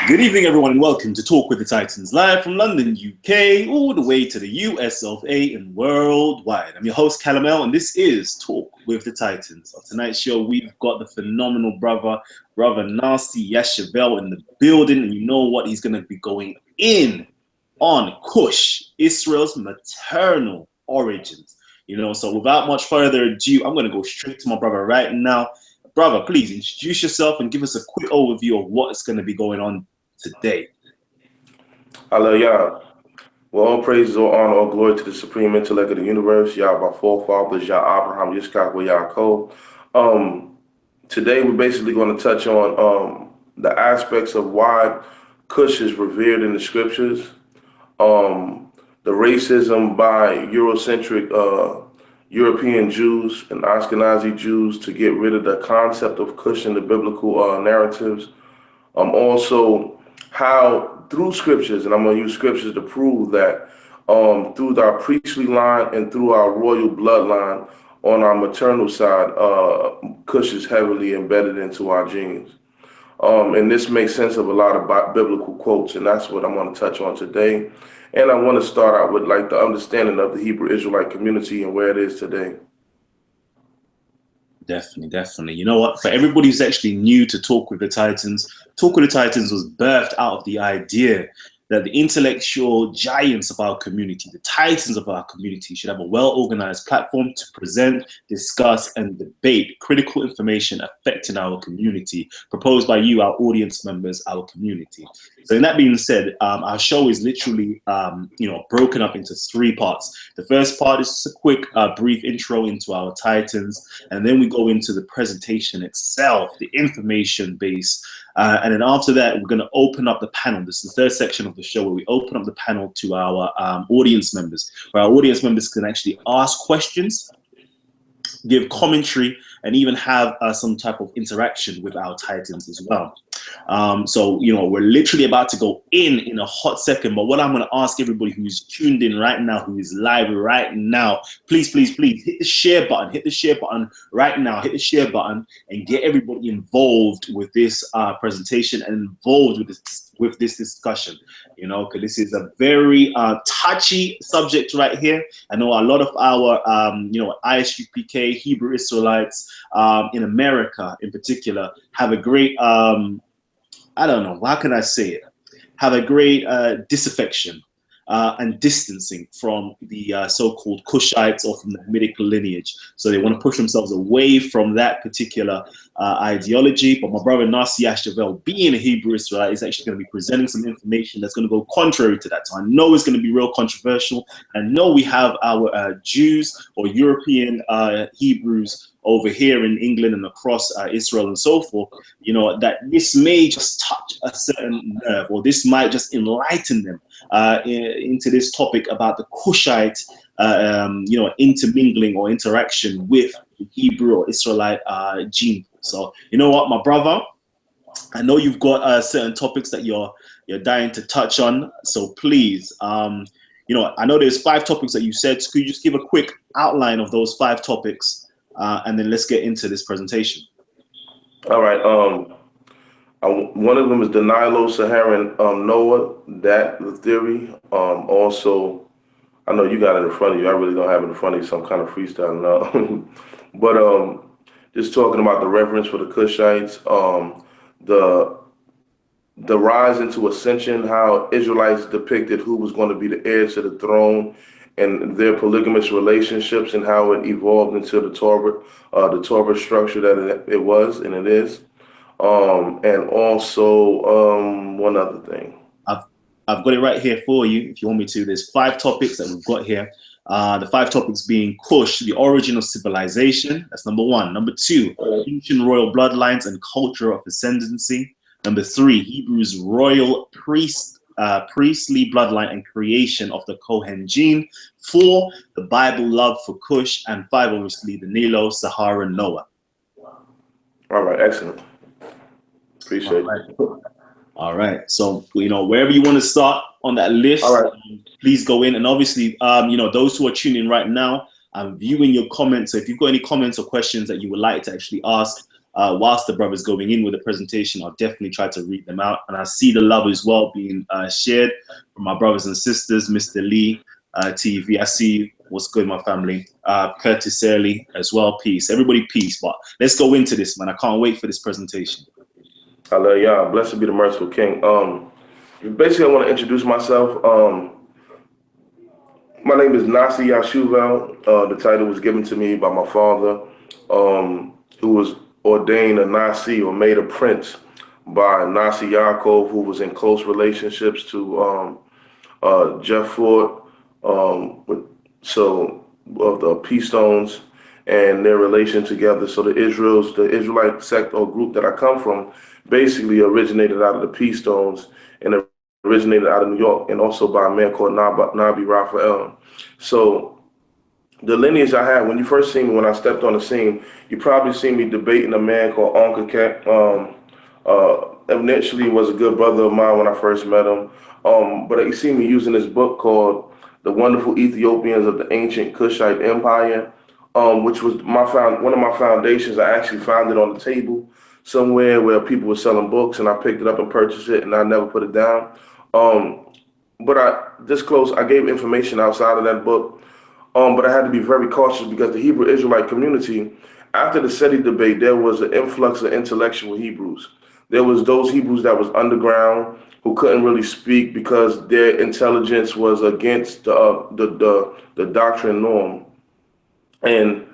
Good evening, everyone, and welcome to Talk with the Titans, live from London, UK, all the way to the US of A and worldwide. I'm your host, Kalam, and this is Talk with the Titans. On tonight's show, we've got the phenomenal brother Nasi Yashuv-El in the building, and you know what? He's going to be going in on Kush, Israel's maternal origins. So without much further ado, I'm going to go straight to my brother right now. Brother, please introduce yourself and give us a quick overview of what's going to be going on today. Hallelujah. Well, all praises, all honor, all glory to the supreme intellect of the universe, Yah, our forefathers, Yah, Abraham, Yitzchak, Yaakov. Today, we're basically going to touch on the aspects of why Kush is revered in the scriptures, the racism by Eurocentric European Jews and Ashkenazi Jews to get rid of the concept of Kush in the biblical narratives. Also, how through scriptures, and I'm going to use scriptures to prove that through our priestly line and through our royal bloodline on our maternal side, Kush is heavily embedded into our genes. And this makes sense of a lot of biblical quotes, and that's what I'm going to touch on today. And I want to start out with like the understanding of the Hebrew Israelite community and where it is today. Definitely. You know what? For everybody who's actually new to Talk with the Titans was birthed out of the idea that the intellectual giants of our community, the titans of our community, should have a well-organized platform to present, discuss, and debate critical information affecting our community, proposed by you, our audience members, our community. So in that being said, our show is literally, broken up into three parts. The first part is just a quick, brief intro into our titans, and then we go into the presentation itself, the information base. And then after that, we're going to open up the panel. This is the third section of the show where we open up the panel to our audience members, where our audience members can actually ask questions, give commentary, and even have some type of interaction with our titans as well. So, we're literally about to go in a hot second. But what I'm going to ask everybody who's tuned in right now, who is live right now, please hit the share button. Hit the share button right now. Hit the share button and get everybody involved with this presentation and involved with this discussion. Because this is a very touchy subject right here. I know a lot of our, ISUPK, Hebrew Israelites in America in particular have a great, I don't know, how can I say it? Have a great disaffection and distancing from the so-called Kushites or from the Hamitic lineage. So they want to push themselves away from that particular ideology. But my brother Nasi Yashuv-El, being a Hebrew Israelite, is actually going to be presenting some information that's going to go contrary to that. So I know it's going to be real controversial. I know we have our Jews or European Hebrews over here in England and across Israel and so forth, that this may just touch a certain nerve, or this might just enlighten them into this topic about the Kushite, intermingling or interaction with the Hebrew or Israelite gene. So, you know what, my brother, I know you've got certain topics that you're dying to touch on. So please, I know there's 5 topics that you said. So could you just give a quick outline of those 5 topics? And then let's get into this presentation. All right. One of them is the Nilo-saharan Noah, that the theory. Also, I know you got it in front of you. I really don't have it in front of you, so I'm kind of freestyling now. But just talking about the reverence for the Kushites, the rise into ascension, how Israelites depicted who was going to be the heir to the throne, and their polygamous relationships and how it evolved into the Torah structure that it was and it is. And also one other thing. I've got it right here for you if you want me to. There's 5 topics that we've got here. The 5 topics being Kush, the origin of civilization. That's number 1. Number 2, ancient royal bloodlines and culture of ascendancy. Number 3, Hebrews' royal priestly bloodline and creation of the Cohen gene. 4, the Bible love for Kush. And 5, obviously, the Nilo-saharan Noah. All right, excellent. Appreciate it. All right. So, wherever you want to start on that list, please go in. And obviously, those who are tuning in right now, I'm viewing your comments. So if you've got any comments or questions that you would like to actually ask, whilst the brothers going in with the presentation, I'll definitely try to read them out. And I see the love as well being shared from my brothers and sisters, Mr. Lee, TV. I see what's good, my family. Curtis Early as well, peace. Everybody peace. But let's go into this, man. I can't wait for this presentation. I love y'all. Blessed be the merciful King. Basically, I want to introduce myself. My name is Nasi Yashuv-El. The title was given to me by my father, who was ordained a Nasi or made a prince by Nasi Yaakov, who was in close relationships to Jeff Ford, of the Peace Stones and their relation together. So the Israelite sect or group that I come from basically originated out of the Peace Stones and originated out of New York, and also by a man called Nabi Raphael. So the lineage I had, when you first see me, when I stepped on the scene, you probably see me debating a man called Uncle Cat. Initially was a good brother of mine when I first met him. But you see me using this book called The Wonderful Ethiopians of the Ancient Kushite Empire, which was one of my foundations. I actually found it on the table somewhere where people were selling books, and I picked it up and purchased it, and I never put it down. But I gave information outside of that book, but I had to be very cautious because the Hebrew Israelite community, after the Seti debate, there was an influx of intellectual Hebrews. There was those Hebrews that was underground who couldn't really speak because their intelligence was against the doctrine norm, and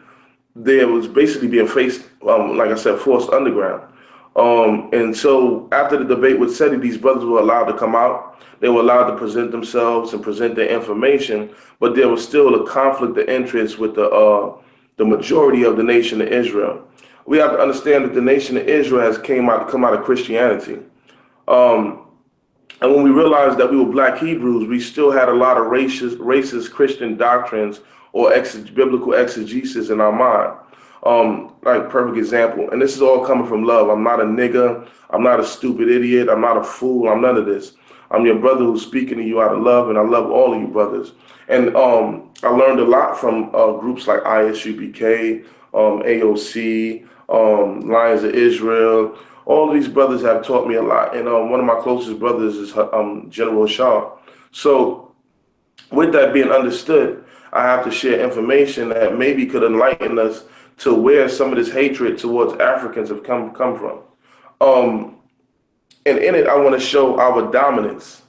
there was basically being faced, like I said, forced underground. And so after the debate with Seti, these brothers were allowed to come out. They were allowed to present themselves and present their information, but there was still a conflict of interest with the majority of the nation of Israel. We have to understand that the nation of Israel has come out of Christianity. And when we realized that we were black Hebrews, we still had a lot of racist Christian doctrines or biblical exegesis in our mind. Like perfect example, and this is all coming from love. I'm not a nigga. I'm not a stupid idiot. I'm not a fool. I'm none of this. I'm your brother who's speaking to you out of love, and I love all of you brothers. And I learned a lot from groups like ISUBK, AOC, Lions of Israel. All of these brothers have taught me a lot, and one of my closest brothers is General Shah. So with that being understood, I have to share information that maybe could enlighten us to where some of this hatred towards Africans have come from. And in it, I want to show our dominance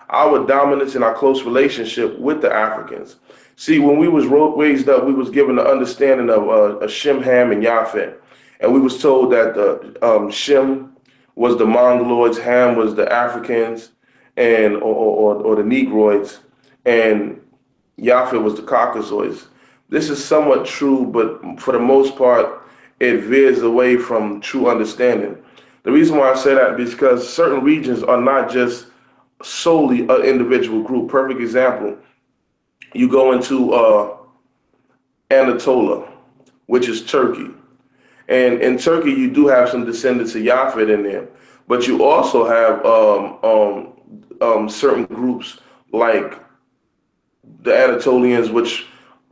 and our close relationship with the Africans. See, when we was raised up, we was given the understanding of Shem, Ham, and Yafet. And we was told that the Shem was the Mongoloids, Ham was the Africans, and or the Negroids, and Yafet was the Caucasoids. This is somewhat true, but for the most part, it veers away from true understanding. The reason why I say that is because certain regions are not just solely an individual group. Perfect example, you go into Anatolia, which is Turkey. And in Turkey, you do have some descendants of Yafet in there, but you also have certain groups like the Anatolians, which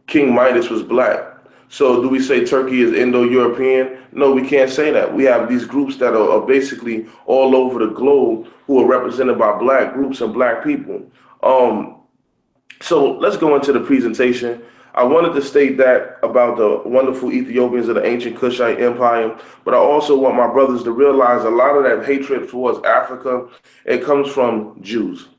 King Midas was black. So do we say Turkey is Indo-European? No, we can't say that. We have these groups that are basically all over the globe who are represented by black groups and black people. So let's go into the presentation. I wanted to state that about the wonderful Ethiopians of the ancient Kushite Empire, but I also want my brothers to realize a lot of that hatred towards Africa, it comes from Jews.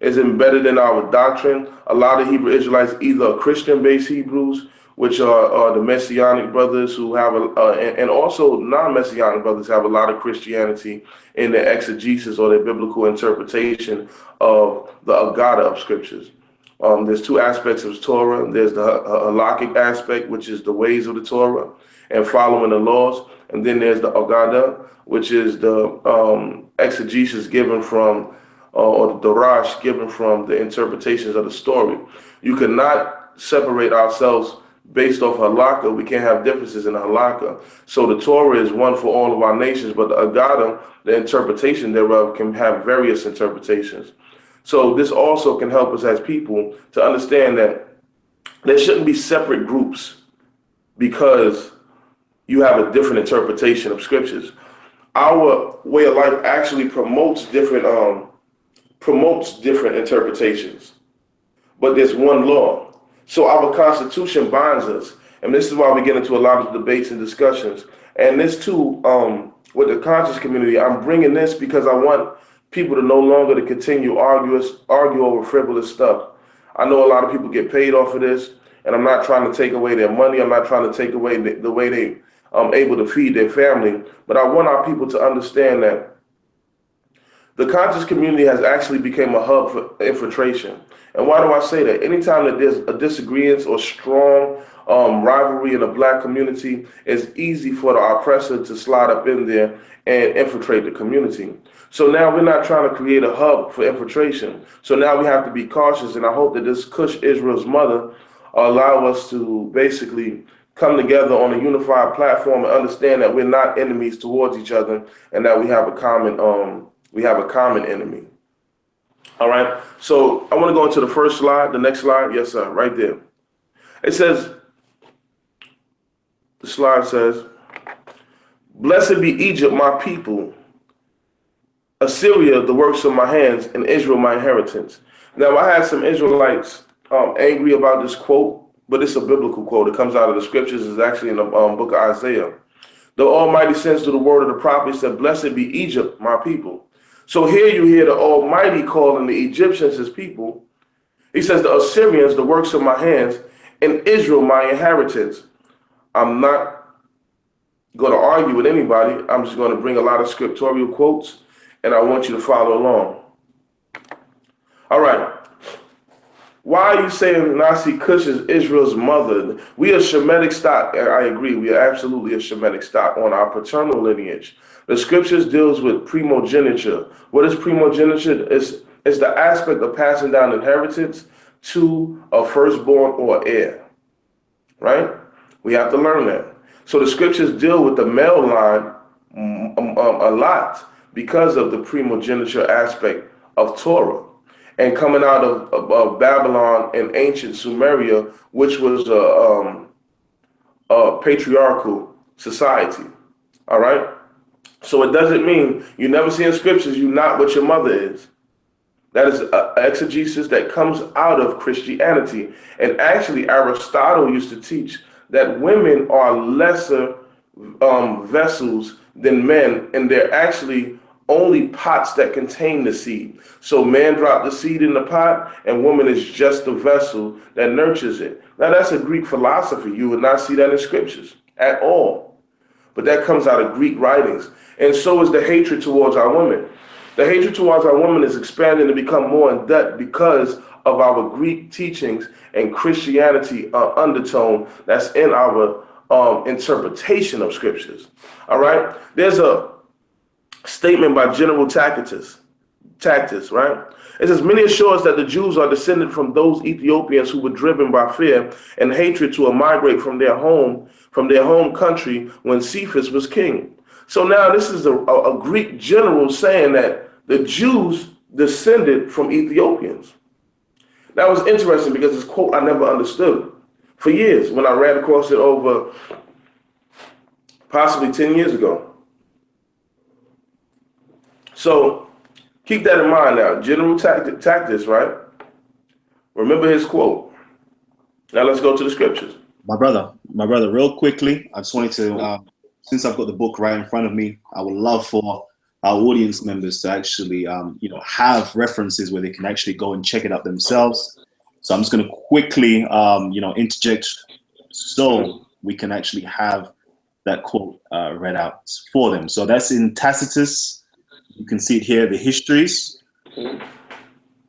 It's embedded in our doctrine. A lot of Hebrew Israelites, either Christian-based Hebrews, which are the Messianic brothers who have, and also non-Messianic brothers have a lot of Christianity in their exegesis or their biblical interpretation of the Agada of scriptures. There's two aspects of Torah. There's the halakhic aspect, which is the ways of the Torah and following the laws. And then there's the Agada, which is the exegesis given from, or the Darash given from the interpretations of the story. You cannot separate ourselves based off halakha. We can't have differences in the halakha. So the Torah is one for all of our nations, but the Agada, the interpretation thereof, can have various interpretations. So this also can help us as people to understand that there shouldn't be separate groups because you have a different interpretation of scriptures. Our way of life actually promotes different interpretations, but there's one law. So our Constitution binds us, and this is why we get into a lot of debates and discussions. And this too, with the conscious community, I'm bringing this because I want people to no longer to continue argue over frivolous stuff. I know a lot of people get paid off of this, and I'm not trying to take away their money. I'm not trying to take away the way they able to feed their family. But I want our people to understand that the conscious community has actually become a hub for infiltration. And why do I say that? Anytime that there's a disagreement or strong rivalry in the black community, it's easy for the oppressor to slide up in there and infiltrate the community. So now we're not trying to create a hub for infiltration. So now we have to be cautious. And I hope that this Kush, Israel's mother, allow us to basically come together on a unified platform and understand that we're not enemies towards each other, and that we have a common enemy. All right. So I want to go into the first slide, the next slide. Yes, sir. Right there. It says, the slide says, "Blessed be Egypt, my people, Assyria, the works of my hands, and Israel, my inheritance." Now, I had some Israelites angry about this quote, but it's a biblical quote. It comes out of the scriptures. It's actually in the book of Isaiah. The Almighty sends to the word of the prophet, said, "Blessed be Egypt, my people." So here you hear the Almighty calling the Egyptians his people. He says, "The Assyrians, the works of my hands, and Israel, my inheritance." I'm not going to argue with anybody. I'm just going to bring a lot of scriptural quotes, and I want you to follow along. All right. Why are you saying Nasi Kush is Israel's mother? We are Shemitic stock. I agree. We are absolutely a Shemitic stock on our paternal lineage. The scriptures deals with primogeniture. What is primogeniture? It's the aspect of passing down inheritance to a firstborn or heir, right? We have to learn that. So the scriptures deal with the male line a lot because of the primogeniture aspect of Torah. And coming out of Babylon and ancient Sumeria, which was a patriarchal society. All right. So it doesn't mean you never see in scriptures you're not what your mother is. That is exegesis that comes out of Christianity. And actually, Aristotle used to teach that women are lesser vessels than men, and they're actually only pots that contain the seed. So man dropped the seed in the pot, and woman is just the vessel that nurtures it. Now that's a Greek philosophy. You would not see that in scriptures at all. But that comes out of Greek writings. And so is the hatred towards our women. The hatred towards our women is expanding to become more in depth because of our Greek teachings and Christianity undertone that's in our interpretation of scriptures. All right. There's a statement by General Tacitus, right? It says, "Many assure us that the Jews are descended from those Ethiopians who were driven by fear and hatred to migrate from their home country when Cephas was king." So now this is a Greek general saying that the Jews descended from Ethiopians. That was interesting because this quote I never understood for years when I ran across it over possibly 10 years ago. So keep that in mind now. General Tacitus, right? Remember his quote. Now let's go to the scriptures. My brother, real quickly, I just wanted to, since I've got the book right in front of me, I would love for our audience members to actually, have references where they can actually go and check it out themselves. So I'm just going to quickly, interject so we can actually have that quote read out for them. So that's in Tacitus. You can see it here, the histories.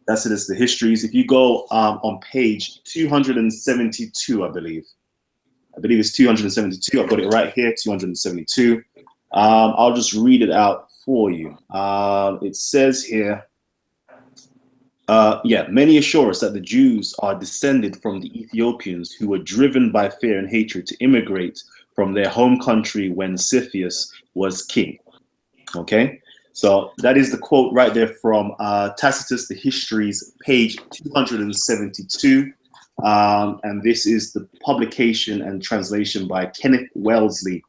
That's it, it's the histories. If you go on page 272, I believe it's 272. I've got it right here, 272. I'll just read it out for you. It says here, many assure us that the Jews are descended from the Ethiopians who were driven by fear and hatred to immigrate from their home country when Cephas was king. Okay, so that is the quote right there from Tacitus, the Histories, page 272. And this is the publication and translation by Kenneth Wellesley,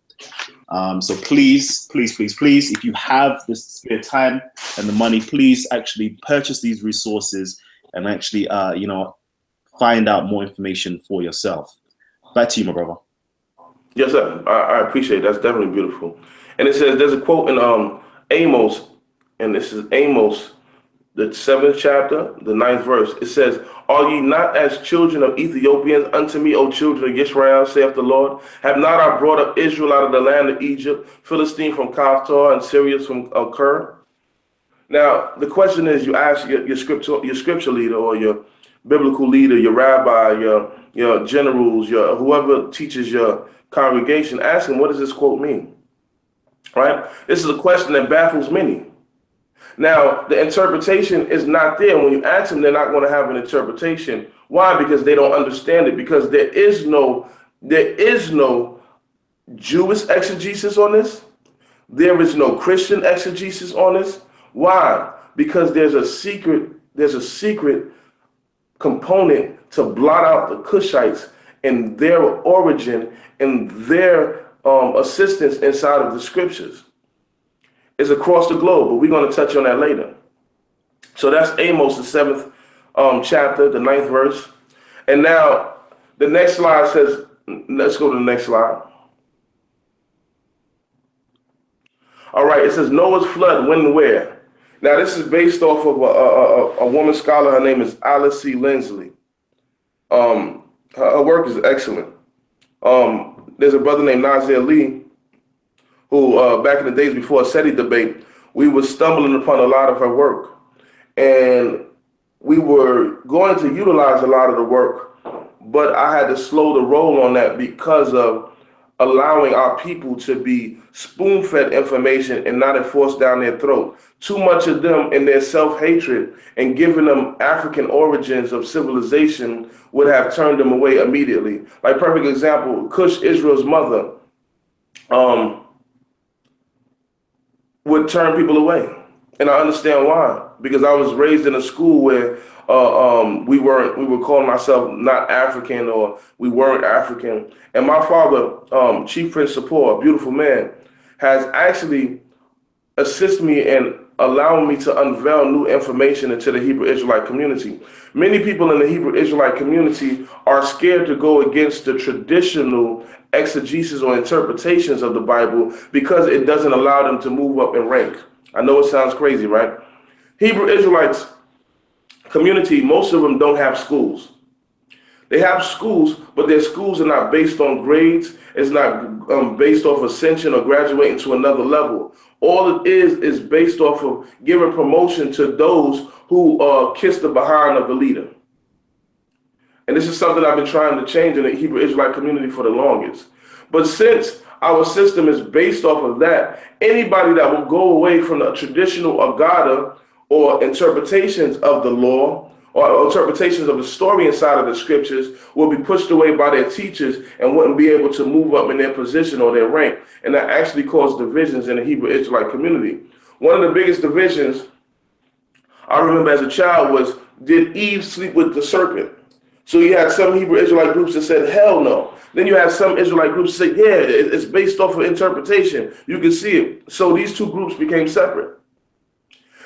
So please, please, please, please, if you have the spare time and the money, please actually purchase these resources and actually, find out more information for yourself. Back to you, my brother. Yes, sir. I appreciate it. That's definitely beautiful. And it says, there's a quote in Amos, and this is Amos, the 7th chapter, the 9th verse. It says, "Are ye not as children of Ethiopians unto me, O children of Israel, saith the Lord? Have not I brought up Israel out of the land of Egypt, Philistine from Kaphtor, and Syrians from Ker?" Now, the question is, you ask your scripture leader, or your biblical leader, your rabbi, your generals, your whoever teaches your congregation, ask him, what does this quote mean? Right? This is a question that baffles many. Now, the interpretation is not there. When you ask them, they're not going to have an interpretation. Why? Because they don't understand it. Because there is no Jewish exegesis on this. There is no Christian exegesis on this. Why? Because there's a secret component to blot out the Cushites and their origin and their assistance inside of the scriptures. It's across the globe, but we're going to touch on that later. So that's Amos, the 7th chapter, the 9th verse. And now the next slide says, let's go to the next slide. All right, it says Noah's flood, when and where. Now this is based off of a woman scholar. Her name is Alice C. Lindsley. Her work is excellent. There's a brother named Nazir Lee, who back in the days before a Seti debate, we were stumbling upon a lot of her work. And we were going to utilize a lot of the work, but I had to slow the roll on that because of allowing our people to be spoon-fed information and not enforced down their throat. Too much of them in their self-hatred and giving them African origins of civilization would have turned them away immediately. Like, perfect example, Kush, Israel's mother, would turn people away. And I understand why, because I was raised in a school where we were calling ourselves not African, or we weren't African. And my father, Chief Prince Sapor, a beautiful man, has actually assisted me in allowing me to unveil new information into the Hebrew Israelite community. Many people in the Hebrew Israelite community are scared to go against the traditional exegesis or interpretations of the Bible because it doesn't allow them to move up in rank. I know it sounds crazy, right? Hebrew Israelites community, most of them don't have schools. They have schools, but their schools are not based on grades. It's not based off ascension or graduating to another level. All it is based off of giving promotion to those who kiss the behind of the leader. And this is something I've been trying to change in the Hebrew Israelite community for the longest. But since our system is based off of that, anybody that will go away from the traditional Agada or interpretations of the law or interpretations of the story inside of the scriptures will be pushed away by their teachers and wouldn't be able to move up in their position or their rank. And that actually caused divisions in the Hebrew Israelite community. One of the biggest divisions I remember as a child was, did Eve sleep with the serpent? So you had some Hebrew Israelite groups that said, hell no. Then you had some Israelite groups that said, yeah, it's based off of interpretation. You can see it. So these two groups became separate.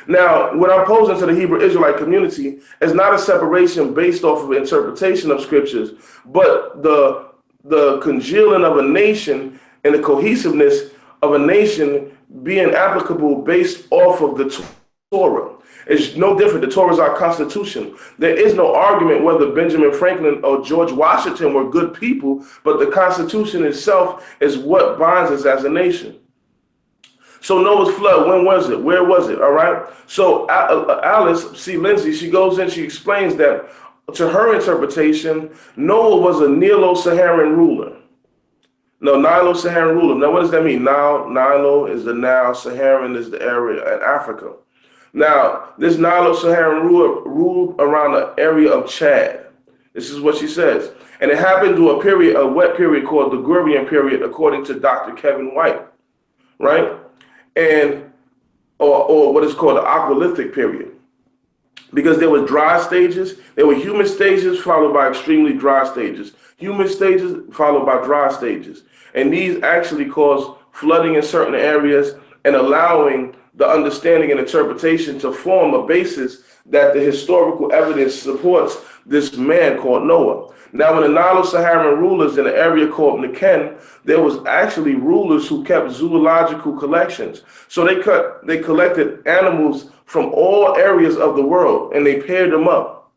Now, what I'm posing to the Hebrew Israelite community is not a separation based off of interpretation of scriptures, but the congealing of a nation and the cohesiveness of a nation being applicable based off of the Torah. It's no different. The Torah is our constitution. There is no argument whether Benjamin Franklin or George Washington were good people, but the Constitution itself is what binds us as a nation. So Noah's flood, when was it? Where was it? All right. So Alice C. Lindsay, she goes in, she explains that to her interpretation, Noah was a Nilo-Saharan ruler. No, Nilo-Saharan ruler. Now, what does that mean? Nilo is the Nile, Saharan is the area in Africa. Now, this Nilo-Saharan ruler ruled around the area of Chad. This is what she says. And it happened to a period, a wet period called the Gurbian period, according to Dr. Kevin White, right? And or what is called the aqualithic period, because there were dry stages, there were humid stages followed by extremely dry stages, humid stages followed by dry stages. And these actually cause flooding in certain areas and allowing the understanding and interpretation to form a basis that the historical evidence supports this man called Noah. Now, when the Nilo-Saharan rulers in an area called Niken, there was actually rulers who kept zoological collections. So they collected animals from all areas of the world and they paired them up.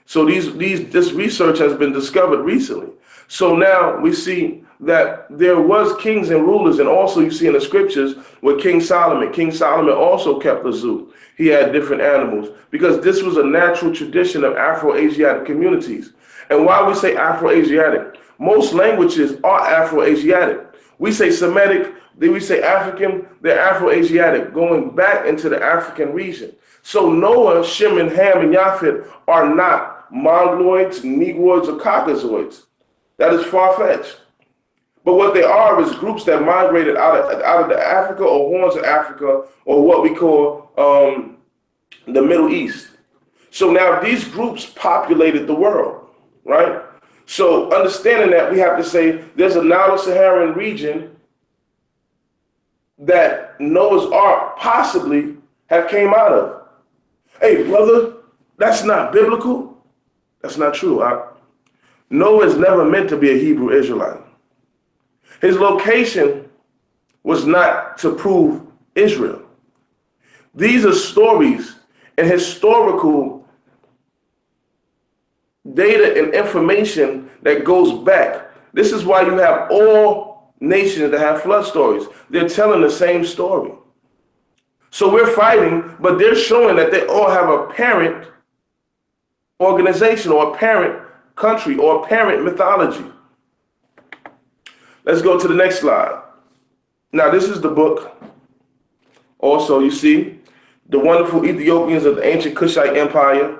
So this research has been discovered recently. So now we see that there was kings and rulers, and also you see in the scriptures with King Solomon also kept a zoo. He had different animals because this was a natural tradition of Afro-Asiatic communities. And why we say Afro-Asiatic, most languages are Afro-Asiatic. We say Semitic, then we say African, they're Afro-Asiatic, going back into the African region. So Noah, Shem, and Ham, and Japheth are not Mongoloids, Negroids, or Caucasoids. That is far-fetched. But what they are is groups that migrated out of the Africa or horns of Africa, or what we call the Middle East. So now these groups populated the world, right? So understanding that, we have to say there's a Nilo-Saharan region that Noah's Ark possibly have came out of. Hey, brother, that's not biblical. That's not true. Noah is never meant to be a Hebrew Israelite. His location was not to prove Israel. These are stories and historical data and information that goes back. This is why you have all nations that have flood stories. They're telling the same story. So we're fighting, but they're showing that they all have a parent organization or a parent country or a parent mythology. Let's go to the next slide. Now, this is the book. Also, you see, the wonderful Ethiopians of the ancient Kushite Empire.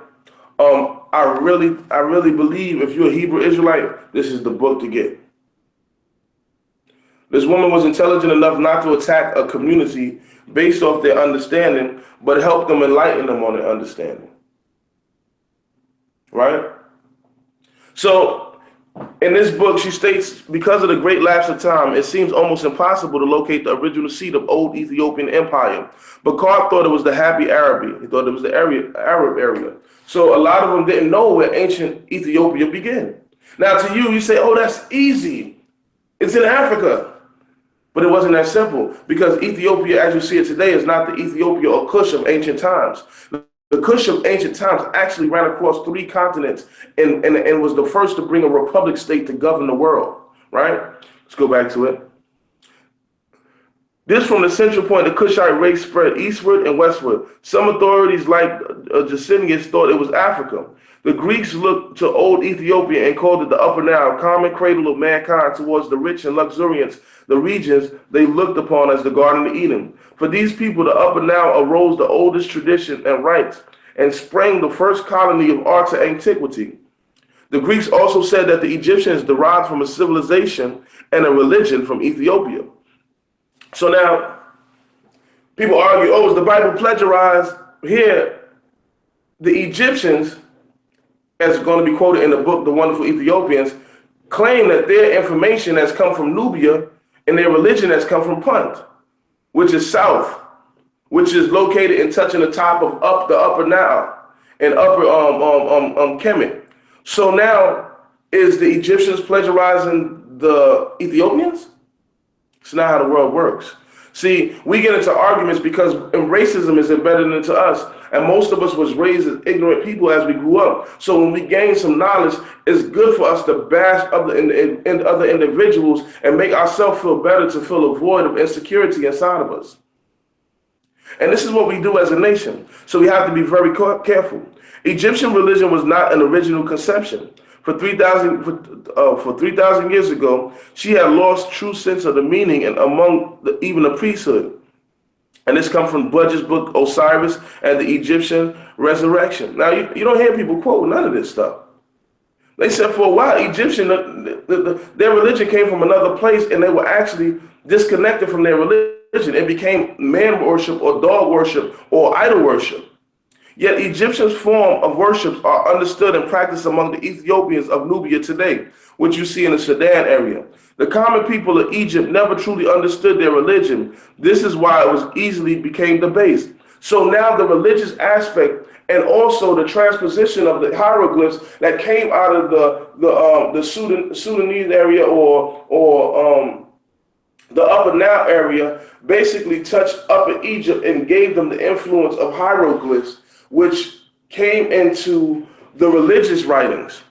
I really believe if you're a Hebrew Israelite, this is the book to get. This woman was intelligent enough not to attack a community based off their understanding, but help them, enlighten them on their understanding. Right? So, in this book, she states, because of the great lapse of time, it seems almost impossible to locate the original seat of old Ethiopian empire. But Carp thought it was the Happy Arabia. He thought it was the Arab area. So a lot of them didn't know where ancient Ethiopia began. Now to you, you say, oh, that's easy. It's in Africa. But it wasn't that simple, because Ethiopia, as you see it today, is not the Ethiopia or Kush of ancient times. The Kush of ancient times actually ran across 3 continents and was the first to bring a republic state to govern the world, right? Let's go back to it. This from the central point, the Kushite race spread eastward and westward. Some authorities like Jusinius thought it was Africa. The Greeks looked to old Ethiopia and called it the Upper Nile, common cradle of mankind towards the rich and luxuriant, the regions they looked upon as the Garden of Eden. For these people, the Upper Nile arose the oldest tradition and rites and sprang the first colony of arts of antiquity. The Greeks also said that the Egyptians derived from a civilization and a religion from Ethiopia. So now, people argue, oh, is the Bible plagiarized? Here, the Egyptians, as going to be quoted in the book, The Wonderful Ethiopians, claim that their information has come from Nubia and their religion has come from Punt, which is south, which is located and touching the top of the Upper Nile and Upper Kemet. So now, is the Egyptians plagiarizing the Ethiopians? It's not how the world works. See, we get into arguments because racism is embedded into us, and most of us was raised as ignorant people as we grew up. So when we gain some knowledge, it's good for us to bash other individuals and make ourselves feel better, to fill a void of insecurity inside of us. And this is what we do as a nation. So we have to be very careful. Egyptian religion was not an original conception. For 3,000 years ago, she had lost true sense of the meaning and among even the priesthood. And this comes from Budge's book, Osiris and the Egyptian Resurrection. Now, you don't hear people quote none of this stuff. They said for a while, their religion came from another place, and they were actually disconnected from their religion. It became man worship or dog worship or idol worship. Yet Egyptians' form of worship are understood and practiced among the Ethiopians of Nubia today. which you see in the Sudan area. The common people of Egypt never truly understood their religion. This is why it was easily became debased. So now the religious aspect and also the transposition of the hieroglyphs that came out of the Sudanese area or the Upper Nile area basically touched Upper Egypt and gave them the influence of hieroglyphs, which came into the religious writings.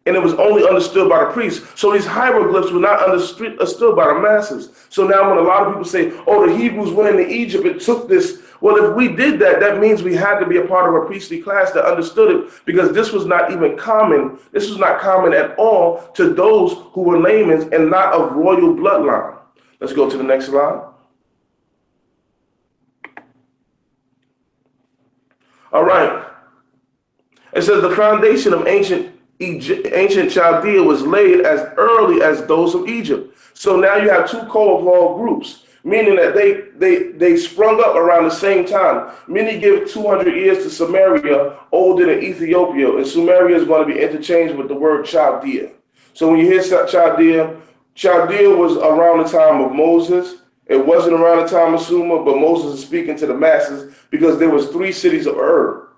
And it was only understood by the priests. So these hieroglyphs were not understood by the masses. So now when a lot of people say, oh, the Hebrews went into Egypt and took this, well, if we did that, that means we had to be a part of a priestly class that understood it, because this was not even common. This was not common at all to those who were laymen and not of royal bloodline. Let's go to the next slide. All right. It says the foundation of ancient Chaldea was laid as early as those of Egypt. So now you have two co-evolved groups, meaning that they sprung up around the same time. Many give 200 years to Samaria, older than Ethiopia, and Sumeria is going to be interchanged with the word Chaldea. So when you hear Chaldea, Chaldea was around the time of Moses. It wasn't around the time of Sumer, but Moses is speaking to the masses because there was 3 cities of Ur.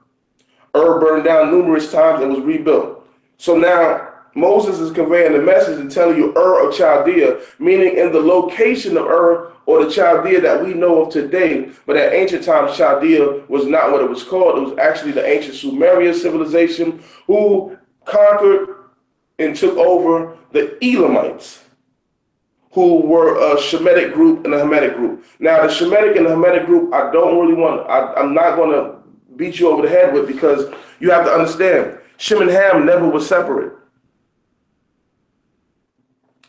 Ur burned down numerous times and was rebuilt. So now Moses is conveying the message and telling you Ur of Chaldea, meaning in the location of Ur or the Chaldea that we know of today. But at ancient times, Chaldea was not what it was called. It was actually the ancient Sumerian civilization who conquered and took over the Elamites, who were a Shemitic group and a Hamitic group. Now, the Shemitic and the Hamitic group, I'm not going to beat you over the head with, because you have to understand, Shem and Ham never was separate.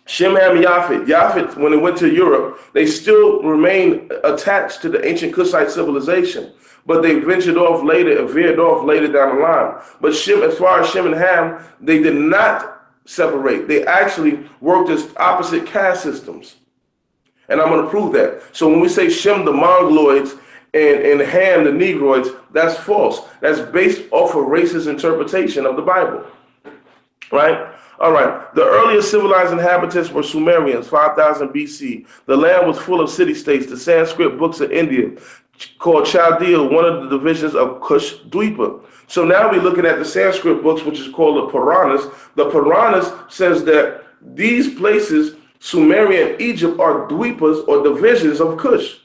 Shem, Ham, and Japheth, when they went to Europe, they still remained attached to the ancient Kushite civilization, but they ventured off later and veered off later down the line. But as far as Shem and Ham, they did not separate. They actually worked as opposite caste systems. And I'm going to prove that. So when we say Shem, the Mongoloids, and Ham, the Negroids, that's false. That's based off of racist interpretation of the Bible. Right? All right. The earliest civilized inhabitants were Sumerians, 5000 BC. The land was full of city-states. The Sanskrit books of India, called Chaldea, one of the divisions of Kush Dwipa. So now we're looking at the Sanskrit books, which is called the Puranas. The Puranas says that these places, Sumerian Egypt, are Dwipas or divisions of Kush.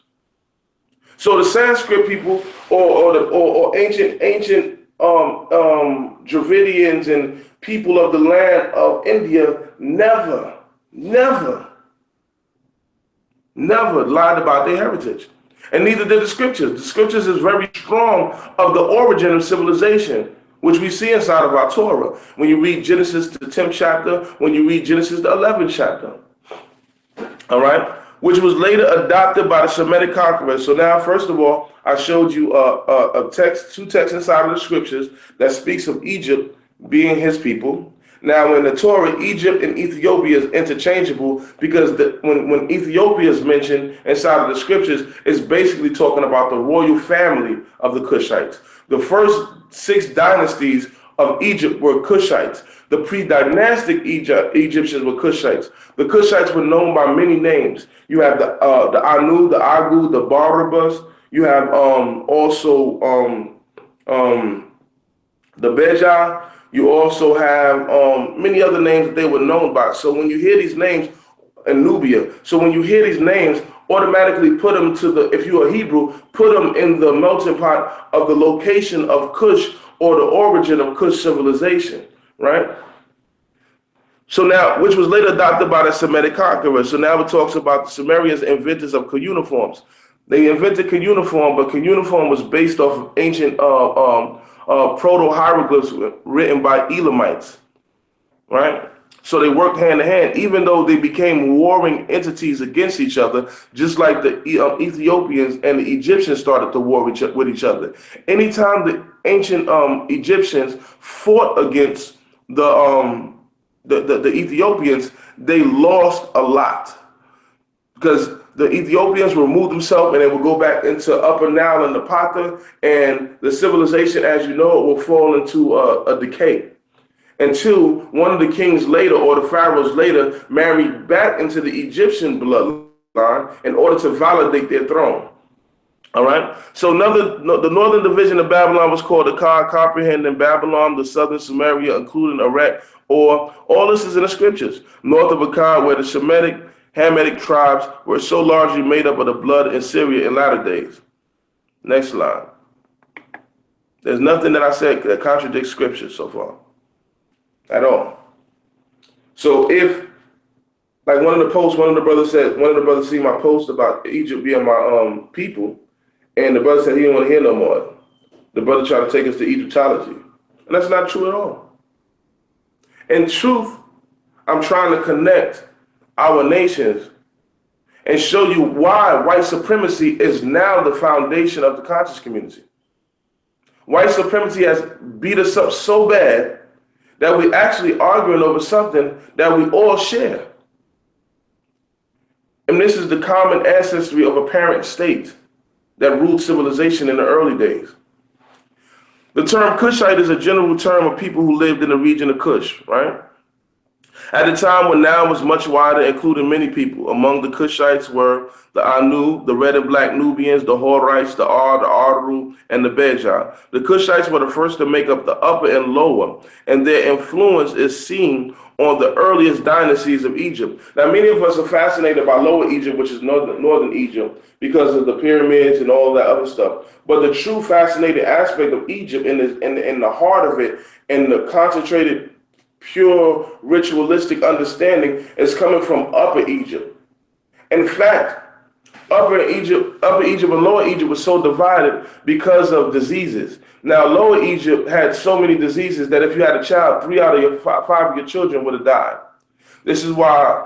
So the Sanskrit people or ancient Dravidians and people of the land of India never lied about their heritage. And neither did the scriptures. The scriptures is very strong of the origin of civilization, which we see inside of our Torah. When you read Genesis, the 10th chapter, when you read Genesis, the 11th chapter. All right? Which was later adopted by the Semitic conquerors. So now, first of all, I showed you two texts inside of the scriptures that speaks of Egypt being his people. Now, in the Torah, Egypt and Ethiopia is interchangeable, because when Ethiopia is mentioned inside of the scriptures, it's basically talking about the royal family of the Cushites. The first 6 dynasties of Egypt were Cushites. The pre-dynastic Egyptians were Cushites. The Cushites were known by many names. You have the Anu, the Agu, the Barnabas. You have also the Beja. You also have many other names that they were known by. So when you hear these names, and Nubia. So when you hear these names, automatically put them if you're a Hebrew, put them in the melting pot of the location of Kush or the origin of Kush civilization, right? So now, which was later adopted by the Semitic conquerors. So now it talks about the Sumerians, inventors of cuneiforms. They invented cuneiform, but cuneiform was based off of ancient proto-hieroglyphs written by Elamites, right? So they worked hand in hand, even though they became warring entities against each other, just like the Ethiopians and the Egyptians started to war with each other. Anytime the ancient Egyptians fought against the Ethiopians, they lost a lot, because the Ethiopians removed themselves and they would go back into Upper Nile and Napata, and the civilization, as you know, it will fall into a decay. And two, one of the kings later, or the pharaohs later, married back into the Egyptian bloodline in order to validate their throne. All right. So the northern division of Babylon was called Akkad, comprehending Babylon, the southern Samaria, including Iraq, or all this is in the scriptures. North of Akkad, where the Shemitic, Hamitic tribes were so largely made up of the blood in Syria in latter days. Next slide. There's nothing that I said that contradicts scripture so far, at all. So if, like one of the brothers see my post about Egypt being my people, and the brother said he didn't want to hear no more. The brother tried to take us to Egyptology. And that's not true at all. In truth, I'm trying to connect our nations and show you why white supremacy is now the foundation of the conscious community. White supremacy has beat us up so bad that we're actually arguing over something that we all share. And this is the common ancestry of a parent state that ruled civilization in the early days. The term Kushite is a general term of people who lived in the region of Kush, right? At a time when now was much wider, including many people. Among the Kushites were the Anu, the red and black Nubians, the Horites, the Ar, the Aru, and the Beja. The Kushites were the first to make up the upper and lower, and their influence is seen on the earliest dynasties of Egypt. Now, many of us are fascinated by Lower Egypt, which is northern Egypt, because of the pyramids and all that other stuff. But the true fascinating aspect of Egypt, in the heart of it, and the concentrated, pure ritualistic understanding, is coming from Upper Egypt. In fact, Upper Egypt and Lower Egypt was so divided because of diseases. Now, Lower Egypt had so many diseases that if you had a child, 3 out of your 5 of your children would have died. This is why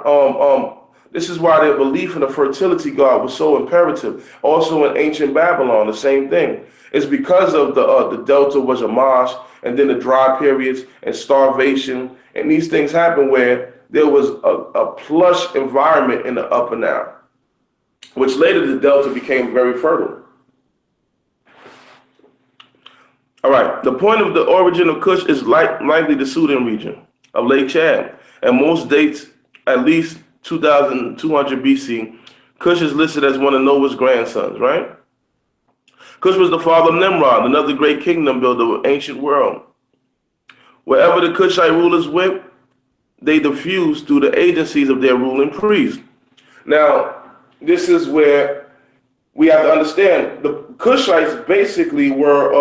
their belief in the fertility god was so imperative. Also in ancient Babylon, the same thing. It's because of the Delta was a marsh, and then the dry periods and starvation, and these things happened where there was a plush environment in the Upper Nile, which later the Delta became very fertile. All right, the point of the origin of Kush is likely the Suten region of Lake Chad, and most dates at least 2200 BC. Kush is listed as one of Noah's grandsons, right? Kush was the father of Nimrod, another great kingdom builder of the ancient world. Wherever the Kushite rulers went, they diffused through the agencies of their ruling priests. Now, this is where we have to understand the Kushites basically were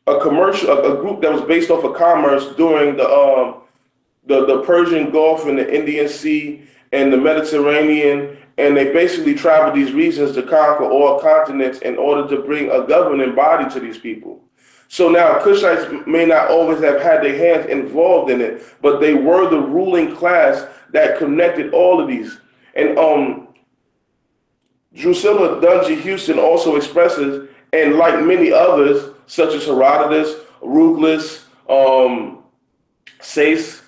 a group that was based off of commerce during the Persian Gulf and the Indian Sea and the Mediterranean, and they basically traveled these regions to conquer all continents in order to bring a governing body to these people. So now Kushites may not always have had their hands involved in it, but they were the ruling class that connected all of these. And Drusilla Dungy Houston also expresses, and like many others, such as Herodotus, Ruglis, Sesi,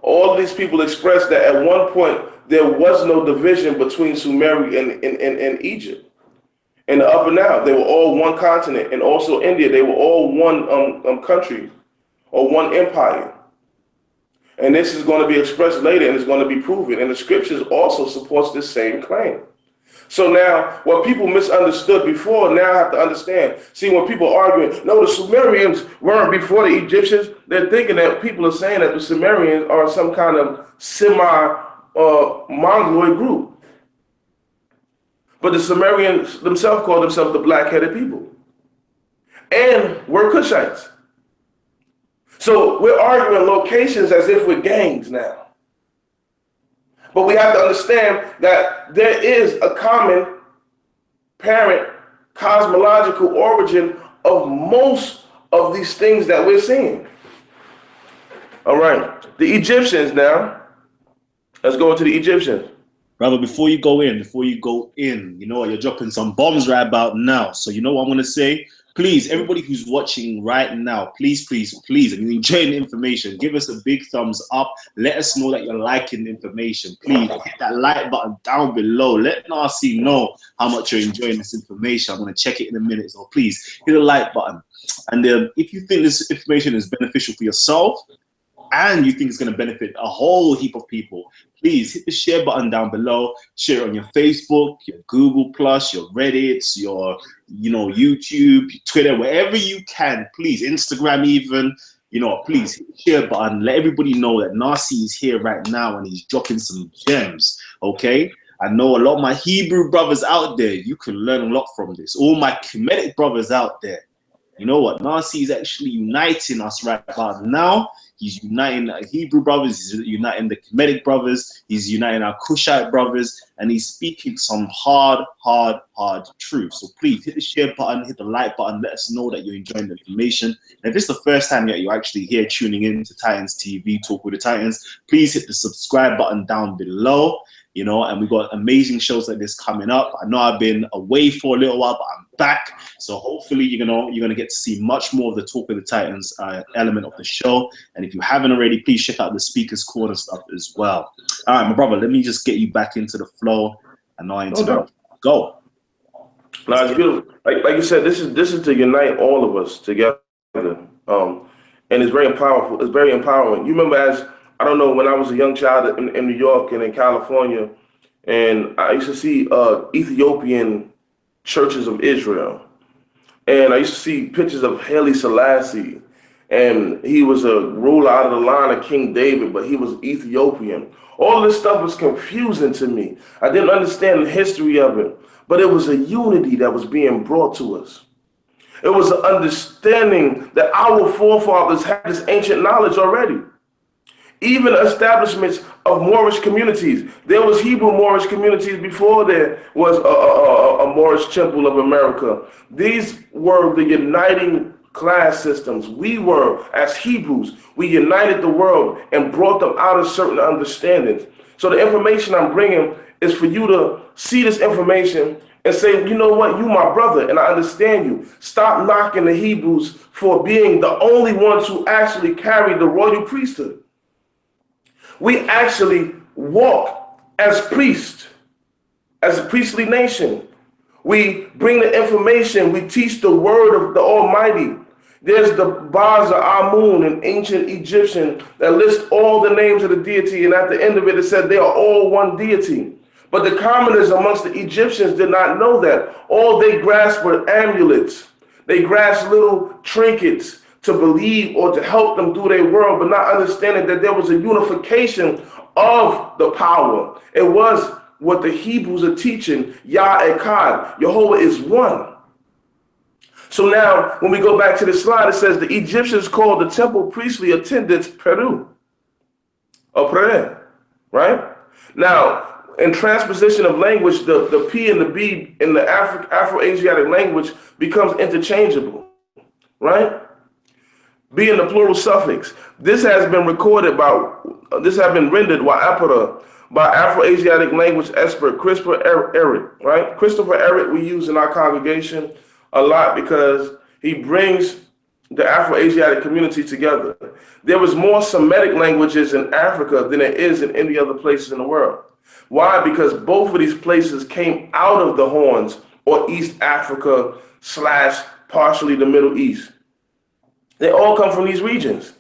all of these people expressed that at one point there was no division between Sumeria and Egypt. In the Upper Nile, they were all one continent, and also India, they were all one country or one empire. And this is going to be expressed later, and it's going to be proven. And the scriptures also supports this same claim. So now, what people misunderstood before, now have to understand. See, when people are arguing, no, the Sumerians weren't before the Egyptians, they're thinking that people are saying that the Sumerians are some kind of semi-Mongoloid group. But the Sumerians themselves called themselves the black-headed people. And we're Kushites. So we're arguing locations as if we're gangs now. But we have to understand that there is a common parent cosmological origin of most of these things that we're seeing. All right, the Egyptians now. Let's go into the Egyptians. Brother, before you go in, you know what, you're dropping some bombs right about now. So you know what I'm going to say? Please, everybody who's watching right now, please, please, please, and you're enjoying the information, give us a big thumbs up. Let us know that you're liking the information. Please hit that like button down below. Let Nasi know how much you're enjoying this information. I'm going to check it in a minute. So please hit the like button. And if you think this information is beneficial for yourself, and you think it's going to benefit a whole heap of people, please hit the share button down below. Share it on your Facebook, your Google Plus, your Reddit, your YouTube, your Twitter, wherever you can. Please, Instagram even. Please hit the share button. Let everybody know that Nasi is here right now and he's dropping some gems. Okay. I know a lot of my Hebrew brothers out there. You can learn a lot from this. All my Kemetic brothers out there. You know what? Nasi is actually uniting us right about now. He's uniting the Hebrew brothers. He's uniting the Kemetic brothers. He's uniting our Kushite brothers. And he's speaking some hard truth. So please hit the share button, hit the like button. Let us know that you're enjoying the information. And if it's the first time that you're actually here tuning in to Titans TV, Talk with the Titans, please hit the subscribe button down below. And we've got amazing shows like this coming up. I know I've been away for a little while, but I'm back. So hopefully you're gonna get to see much more of the Talk of the Titans element of the show. And if you haven't already, please check out the Speakers Corner stuff as well. All right, my brother, let me just get you back into the flow and not interrupt. Go. No, it's beautiful. Like you said, this is to unite all of us together. And it's very powerful. It's very empowering. You remember, I don't know, when I was a young child in New York and in California, and I used to see Ethiopian churches of Israel. And I used to see pictures of Haile Selassie. And he was a ruler out of the line of King David, but he was Ethiopian. All this stuff was confusing to me. I didn't understand the history of it, but it was a unity that was being brought to us. It was an understanding that our forefathers had this ancient knowledge already. Even establishments of Moorish communities. There was Hebrew Moorish communities before there was a Moorish Temple of America. These were the uniting class systems. We were, as Hebrews, we united the world and brought them out of certain understandings. So the information I'm bringing is for you to see this information and say, you know what, you my brother, and I understand you. Stop knocking the Hebrews for being the only ones who actually carry the royal priesthood. We actually walk as priests, as a priestly nation. We bring the information, we teach the word of the Almighty. There's the Baza Amun, an ancient Egyptian that lists all the names of the deity, and at the end of it, it said they are all one deity. But the commoners amongst the Egyptians did not know that. All they grasped were amulets. They grasped little trinkets to believe or to help them through their world, but not understanding that there was a unification of the power. It was what the Hebrews are teaching, Yah Echad, Jehovah is one. So now, when we go back to the slide, it says the Egyptians called the temple priestly attendants Peru, or Pere, right? Now, in transposition of language, the P and the B in the Afro-Asiatic language becomes interchangeable, right? Being the plural suffix. This has been recorded this has been rendered by Afro-Asiatic language expert Christopher Eric, right? Christopher Eric we use in our congregation a lot because he brings the Afro-Asiatic community together. There was more Semitic languages in Africa than there is in any other places in the world. Why? Because both of these places came out of the Horns or East Africa / partially the Middle East. They all come from these regions.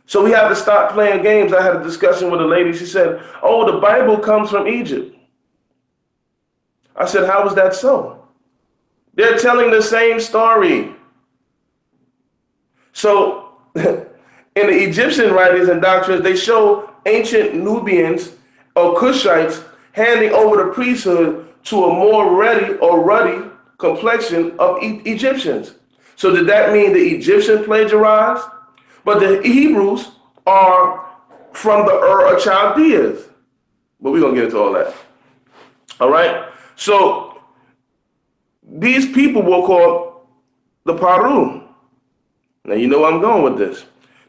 So we have to stop playing games. I had a discussion with a lady. She said, oh, the Bible comes from Egypt. I said, how is that so? They're telling the same story. So in the Egyptian writings and doctrines, they show ancient Nubians or Cushites handing over the priesthood to a more ruddy complexion of Egyptians. So did that mean the Egyptian plagiarized? But the Hebrews are from the Ur of Chaldeans. But we're going to get into all that. All right? So these people were called the Paru. Now you know where I'm going with this.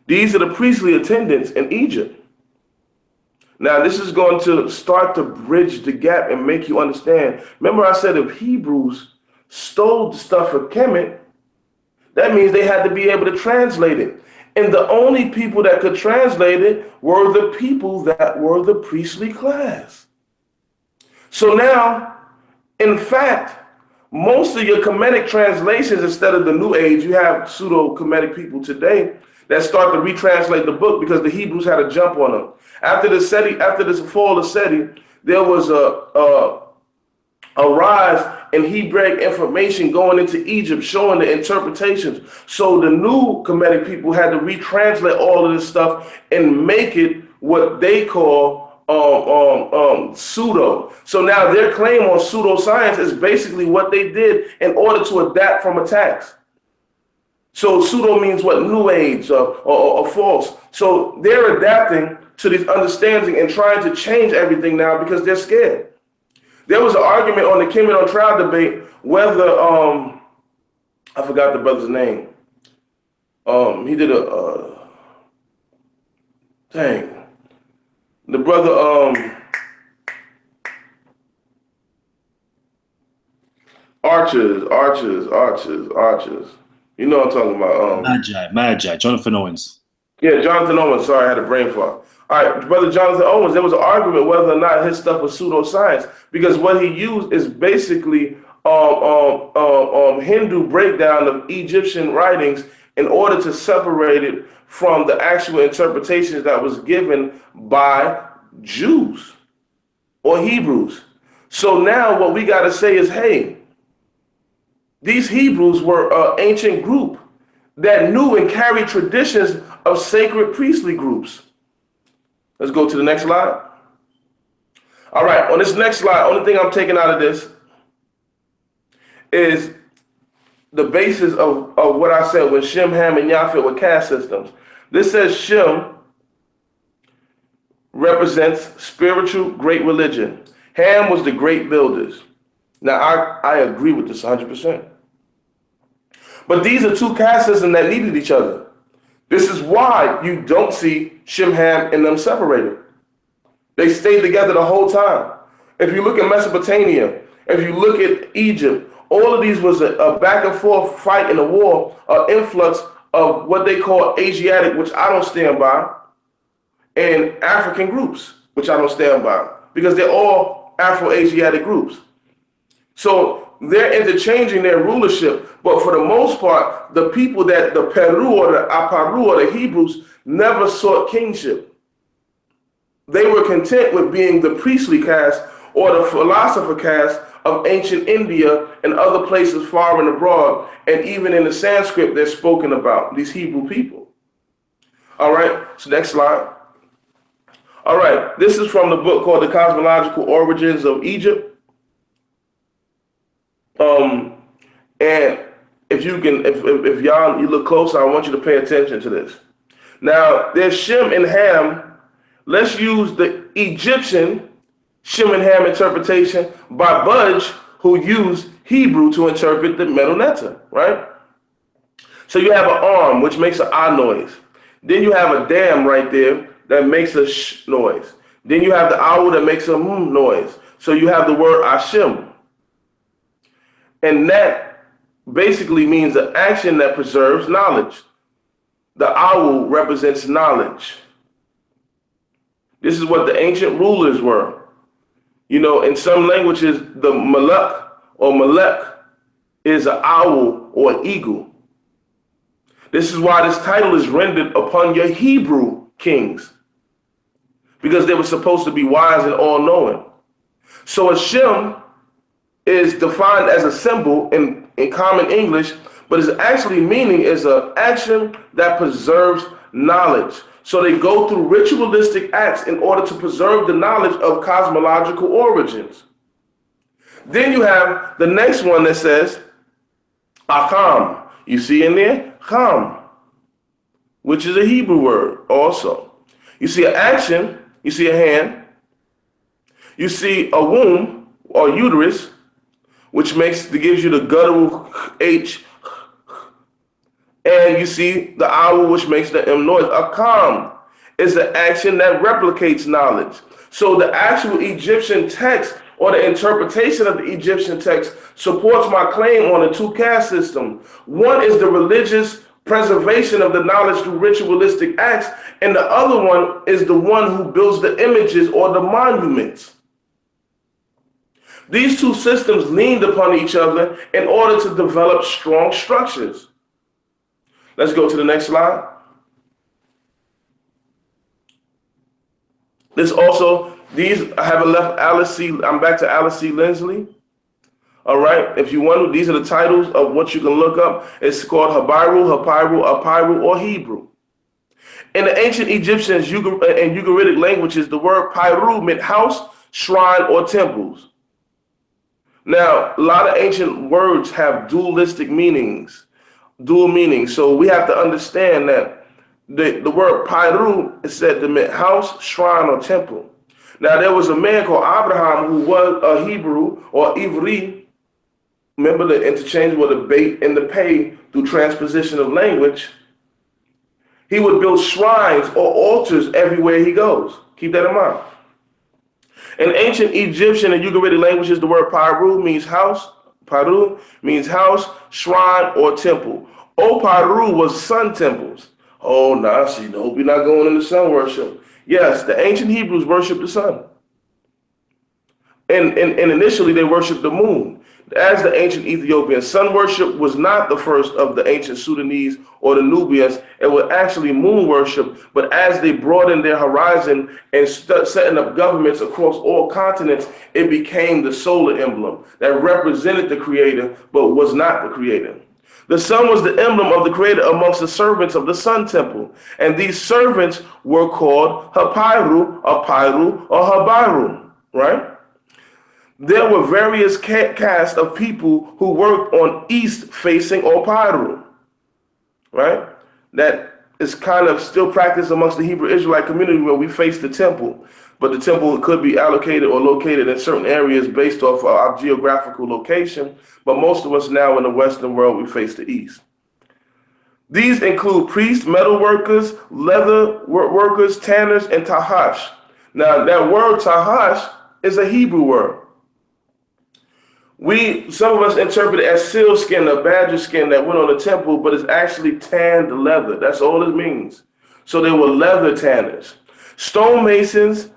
These are the priestly attendants in Egypt. Now this is going to start to bridge the gap and make you understand. Remember I said if Hebrews stole the stuff of Kemet, That means they had to be able to translate it. And the only people that could translate it were the people that were the priestly class. So now, in fact, most of your Kemetic translations, instead of the New Age, you have pseudo-Kemetic people today that start to retranslate the book because the Hebrews had a jump on them. After the fall of Seti, there was a rise in Hebraic information going into Egypt, showing the interpretations. So the new Kemetic people had to retranslate all of this stuff and make it what they call pseudo. So now their claim on pseudoscience is basically what they did in order to adapt from attacks. So pseudo means what? New age or false. So they're adapting to these understandings and trying to change everything now because they're scared. There was an argument on the Kim on trial debate whether I forgot the brother's name. He did the brother Archers. You know what I'm talking about. Magi, Jonathan Owens. Yeah, Jonathan Owens. Sorry, I had a brain fart. All right, brother Jonathan Owens, there was an argument whether or not his stuff was pseudoscience because what he used is basically Hindu breakdown of Egyptian writings in order to separate it from the actual interpretations that was given by Jews or Hebrews. So now what we got to say is, hey, these Hebrews were an ancient group that knew and carried traditions of sacred priestly groups. Let's go to the next slide. All right, on this next slide, only thing I'm taking out of this is the basis of what I said when Shem, Ham, and Yafet were caste systems. This says Shem represents spiritual great religion. Ham was the great builders. Now, I agree with this 100%. But these are two caste systems that needed each other. This is why you don't see Shem, Ham, and them separated. They stayed together the whole time. If you look at Mesopotamia, if you look at Egypt, all of these was a back and forth fight in a war, an influx of what they call Asiatic, which I don't stand by, and African groups, which I don't stand by, because they're all Afro-Asiatic groups. So they're interchanging their rulership, but for the most part, the people that the Peru or the Aparu or the Hebrews never sought kingship. They were content with being the priestly caste or the philosopher caste of ancient India and other places far and abroad, and even in the Sanskrit they're spoken about, these Hebrew people. All right, so next slide. All right, this is from the book called The Cosmological Origins of Egypt. And if you can, if y'all, you look closer, I want you to pay attention to this. Now, there's Shem and Ham. Let's use the Egyptian Shem and Ham interpretation by Budge, who used Hebrew to interpret the metal netta, right? So you have an arm, which makes an ah noise. Then you have a dam right there that makes a sh noise. Then you have the owl that makes a noise. So you have the word Ashim. And that basically means an action that preserves knowledge. The owl represents knowledge. This is what the ancient rulers were. You know, in some languages, the malak or malek is an owl or an eagle. This is why this title is rendered upon your Hebrew kings, because they were supposed to be wise and all-knowing. So a Shem is defined as a symbol in common English, but its actually meaning is an action that preserves knowledge. So they go through ritualistic acts in order to preserve the knowledge of cosmological origins. Then you have the next one that says Akam. You see in there, Kam, which is a Hebrew word also. You see an action, you see a hand, you see a womb or uterus, which gives you the guttural H, and you see the owl, which makes the M noise. A kam is an action that replicates knowledge. So the actual Egyptian text or the interpretation of the Egyptian text supports my claim on a two-caste system. One is the religious preservation of the knowledge through ritualistic acts, and the other one is the one who builds the images or the monuments. These two systems leaned upon each other in order to develop strong structures. Let's go to the next slide. This also, these I haven't left Alice C. I'm back to Alice C. Lindsley. All right. If you want, these are the titles of what you can look up. It's called Habiru, Hapiru, Apiru, or Hebrew. In the ancient Egyptian and Ugaritic languages, the word Piru meant house, shrine, or temples. Now, a lot of ancient words have dualistic meanings, dual meanings. So we have to understand that the word Piru is said to mean house, shrine, or temple. Now, there was a man called Abraham who was a Hebrew or Ivri. Remember the interchangeable, the bait and the pay through transposition of language. He would build shrines or altars everywhere he goes. Keep that in mind. In ancient Egyptian and Ugaritic languages, the word Piru means house. Piru means house, shrine, or temple. Piru was sun temples. Oh, Nasi, hope you're not going into sun worship. Yes, the ancient Hebrews worshiped the sun. And initially they worshiped the moon. As the ancient Ethiopians, sun worship was not the first of the ancient Sudanese or the Nubians. It was actually moon worship. But as they broadened their horizon and setting up governments across all continents, it became the solar emblem that represented the creator, but was not the creator. The sun was the emblem of the creator amongst the servants of the sun temple. And these servants were called Hapiru, Apiru, or Habiru, right? There were various castes of people who worked on east facing Piru, right? That is kind of still practiced amongst the Hebrew Israelite community where we face the temple. But the temple could be allocated or located in certain areas based off our geographical location. But most of us now in the Western world, we face the east. These include priests, metal workers, leather workers, tanners, and tahash. Now, that word tahash is a Hebrew word. Some of us interpret it as seal skin, a badger skin that went on the temple, but it's actually tanned leather. That's all it means. So they were leather tanners. Stonemasons,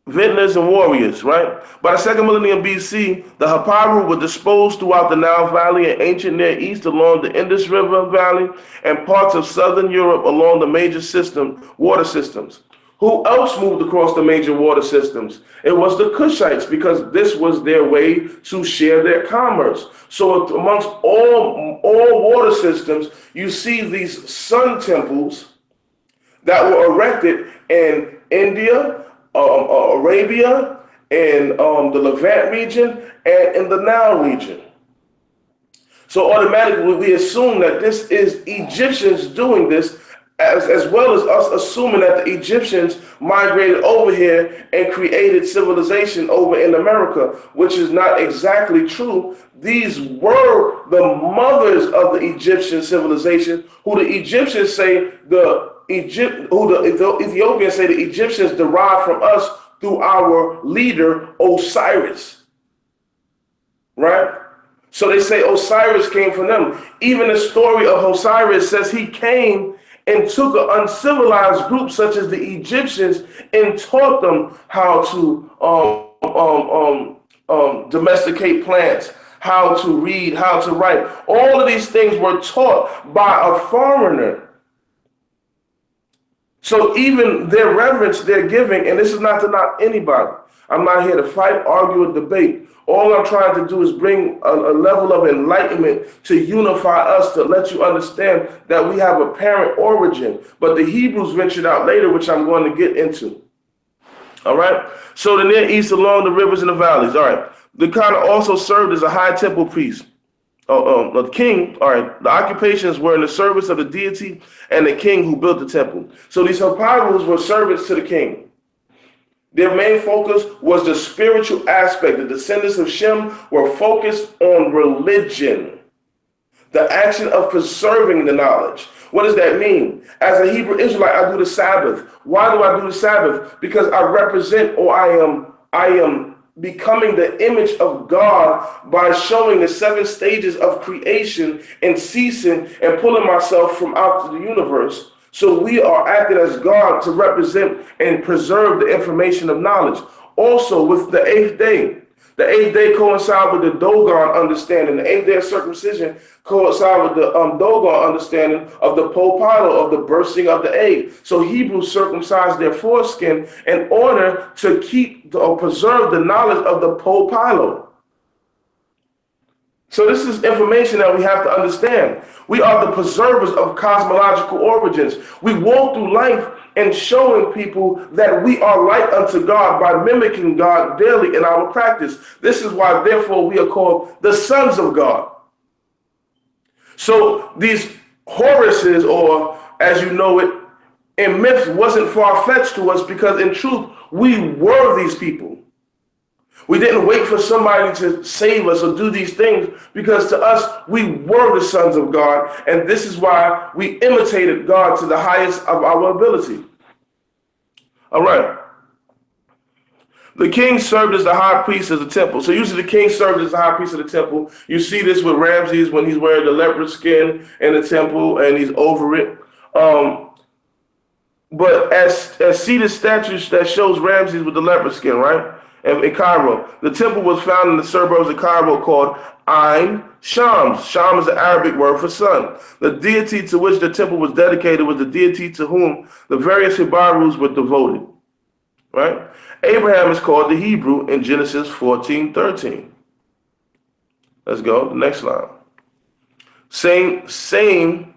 vintners, and warriors, right? By the 2nd millennium BC, the Hapiru were disposed throughout the Nile Valley and ancient Near East along the Indus River Valley and parts of southern Europe along the major water systems. Who else moved across the major water systems? It was the Kushites, because this was their way to share their commerce. So amongst all water systems, you see these sun temples that were erected in India, Arabia, and the Levant region, and in the Nile region. So automatically we assume that this is Egyptians doing this, as well as us assuming that the Egyptians migrated over here and created civilization over in America, which is not exactly true. These were the mothers of the Egyptian civilization, who the Egyptians say the Ethiopians say the Egyptians derived from us through our leader Osiris, right? So they say Osiris came from them. Even the story of Osiris says he came and took an uncivilized group such as the Egyptians and taught them how to domesticate plants, how to read, how to write. All of these things were taught by a foreigner. So even their reverence they're giving, and this is not to knock anybody. I'm not here to fight, argue, or debate. All I'm trying to do is bring a level of enlightenment to unify us, to let you understand that we have a parent origin. But the Hebrews ventured out later, which I'm going to get into. All right. So the Near East along the rivers and the valleys. All right. The kind of also served as a high temple priest. The king, all right, the occupations were in the service of the deity and the king who built the temple. So these Hapirus were servants to the king. Their main focus was the spiritual aspect. The descendants of Shem were focused on religion, the action of preserving the knowledge. What does that mean? As a Hebrew Israelite, I do the Sabbath. Why do I do the Sabbath? Because I represent, or I am I am becoming the image of God by showing the 7 stages of creation and ceasing and pulling myself from out the universe. So we are acting as God to represent and preserve the information of knowledge. Also with the 8th day. The 8th day coincide with the Dogon understanding. The 8th day of circumcision coincide with the Dogon understanding of the Polight, of the bursting of the egg. So Hebrews circumcised their foreskin in order to keep or preserve the knowledge of the Polight. So this is information that we have to understand. We are the preservers of cosmological origins. We walk through life and showing people that we are like unto God by mimicking God daily in our practice. This is why, therefore, we are called the sons of God. So these Horuses, or as you know it, in myths, wasn't far-fetched to us because in truth, we were these people. We didn't wait for somebody to save us or do these things because to us, we were the sons of God. And this is why we imitated God to the highest of our ability. All right. The king served as the high priest of the temple. So usually the king served as the high priest of the temple. You see this with Ramses when he's wearing the leopard skin in the temple and he's over it. But as see the statue that shows Ramses with the leopard skin, right? In Cairo. The temple was found in the suburbs of Cairo called Ain Shams. Sham is the Arabic word for sun. The deity to which the temple was dedicated was the deity to whom the various Hebrews were devoted. Right? Abraham is called the Hebrew in Genesis 14:13. Let's go. The next line. Same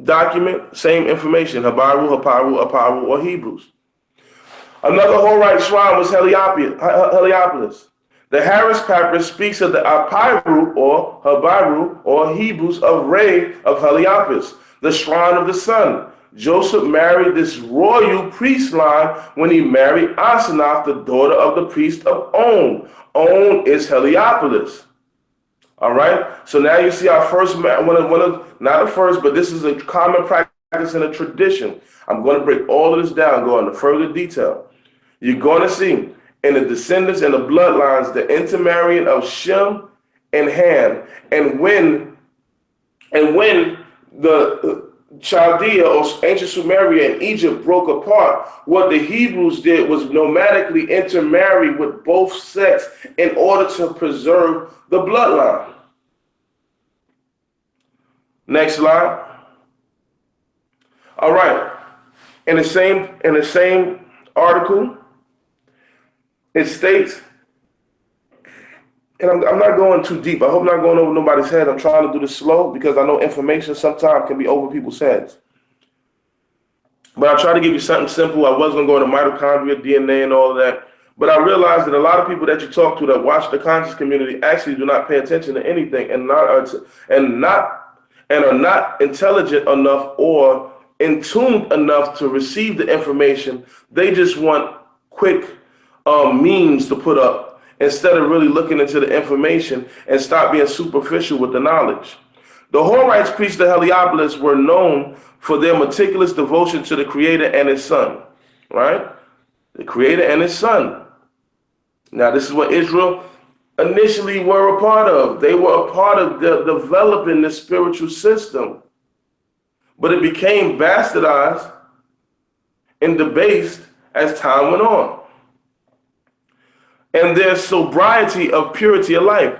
document, same information. Habaru, or Hebrews. Another Horite shrine was Heliopolis. The Harris Papyrus speaks of the Apiru or Habaru or Hebrews of Re of Heliopolis, the shrine of the sun. Joseph married this royal priest line when he married Asenath, the daughter of the priest of On. On is Heliopolis. All right. So now you see our first, not the first, but this is a common practice and a tradition. I'm going to break all of this down, go into further detail. You're going to see in the descendants and the bloodlines the intermarrying of Shem and Ham, and when the Chaldea or ancient Sumeria and Egypt broke apart, what the Hebrews did was nomadically intermarry with both sects in order to preserve the bloodline. Next slide. All right. In the same article, it states, and I'm not going too deep. I hope I'm not going over nobody's head. I'm trying to do this slow because I know information sometimes can be over people's heads. But I try to give you something simple. I was going to go into mitochondria, DNA, and all of that. But I realized that a lot of people that you talk to that watch the conscious community actually do not pay attention to anything and are not intelligent enough or in tune enough to receive the information. They just want quick memes to put up instead of really looking into the information and stop being superficial with the knowledge. The Horites preached the Heliopolis were known for their meticulous devotion to the Creator and His Son, right? The Creator and His Son. Now, this is what Israel initially were a part of. They were a part of developing the spiritual system, but it became bastardized and debased as time went on. And their sobriety of purity of life.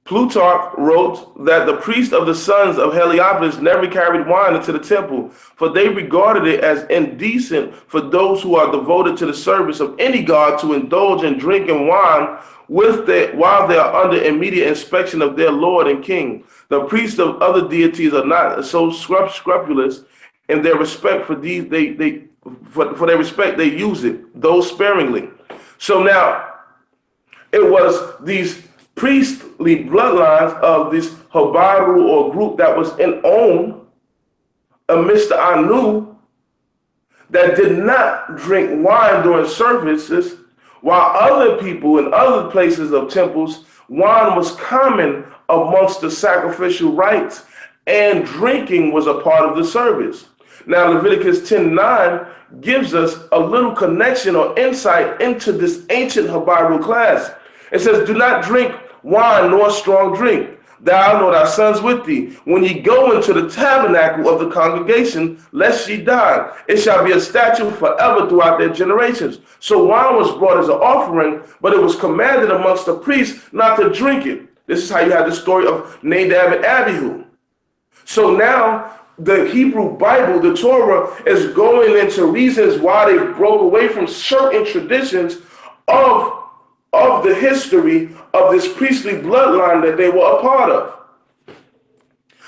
Plutarch wrote that the priests of the sons of Heliopolis never carried wine into the temple, for they regarded it as indecent for those who are devoted to the service of any god to indulge in drinking wine while they are under immediate inspection of their Lord and King. The priests of other deities are not so scrupulous in their respect for these. For their respect, they use it, though sparingly. So now, it was these priestly bloodlines of this Habaru or group that was in On amidst the Anu that did not drink wine during services, while other people in other places of temples, wine was common amongst the sacrificial rites and drinking was a part of the service. Now, Leviticus 10:9 gives us a little connection or insight into this ancient Hebrew class. It says, do not drink wine nor strong drink, thou nor thy sons with thee, when ye go into the tabernacle of the congregation, lest ye die. It shall be a statute forever throughout their generations. So wine was brought as an offering, but it was commanded amongst the priests not to drink it. This is how you have the story of Nadab and Abihu. So now the Hebrew Bible, the Torah, is going into reasons why they broke away from certain traditions of the history of this priestly bloodline that they were a part of.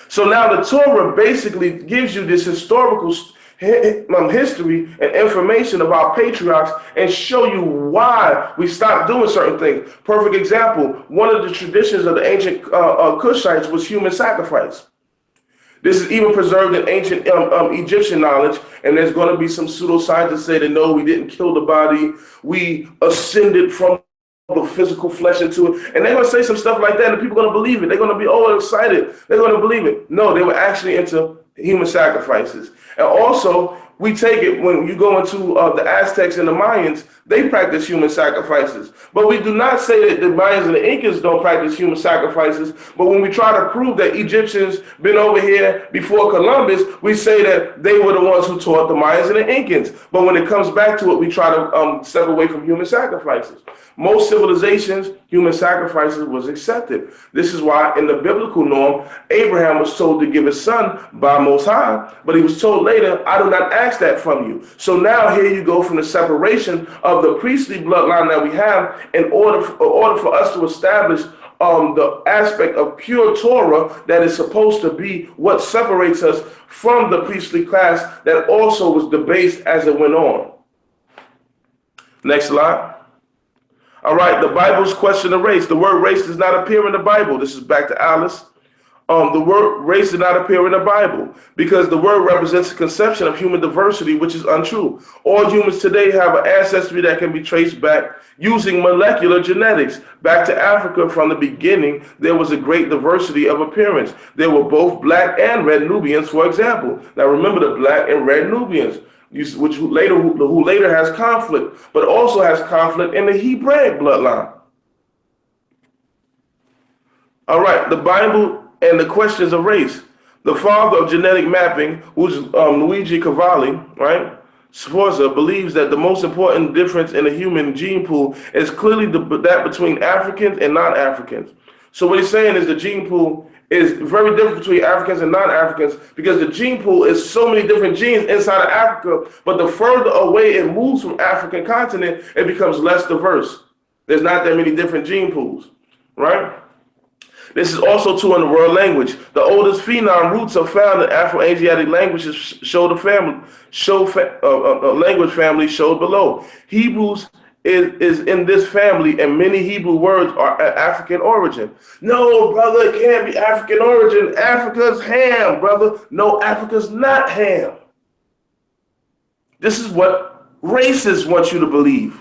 So now the Torah basically gives you this historical history and information about patriarchs and show you why we stopped doing certain things. Perfect example, one of the traditions of the ancient Cushites was human sacrifice. This is even preserved in ancient Egyptian knowledge, and there's going to be some pseudoscientists say that no, we didn't kill the body, we ascended from the physical flesh into it, and they're going to say some stuff like that, and people are going to believe it. They're going to be all excited. They're going to believe it. No, they were actually into human sacrifices. And also, we take it when you go into the Aztecs and the Mayans, they practice human sacrifices. But we do not say that the Mayans and the Incas don't practice human sacrifices. But when we try to prove that Egyptians been over here before Columbus, we say that they were the ones who taught the Mayans and the Incans. But when it comes back to it, we try to step away from human sacrifices. Most civilizations, human sacrifices was accepted. This is why in the biblical norm, Abraham was told to give his son by Most High, but he was told later, I do not ask that from you. So now here you go from the separation of the priestly bloodline that we have in order for us to establish the aspect of pure Torah that is supposed to be what separates us from the priestly class that also was debased as it went on. Next slide. All right, the Bible's question of race. The word race does not appear in the Bible. This is back to Alice. The word race did not appear in the Bible because the word represents a conception of human diversity, which is untrue. All humans today have an ancestry that can be traced back using molecular genetics. Back to Africa from the beginning, there was a great diversity of appearance. There were both black and red Nubians, for example. Now remember the black and red Nubians, who later has conflict, but also has conflict in the Hebraic bloodline. All right, the Bible and the questions of race. The father of genetic mapping, who's Luigi Cavalli, right? Sforza believes that the most important difference in the human gene pool is clearly that between Africans and non-Africans. So what he's saying is the gene pool is very different between Africans and non-Africans because the gene pool is so many different genes inside of Africa, but the further away it moves from African continent, it becomes less diverse. There's not that many different gene pools, right? This is also true in the world language. The oldest phenom roots are found in Afro-Asiatic languages language family showed below. Hebrews is in this family, and many Hebrew words are African origin. No, brother, it can't be African origin. Africa's Ham, brother. No, Africa's not Ham. This is what racists want you to believe.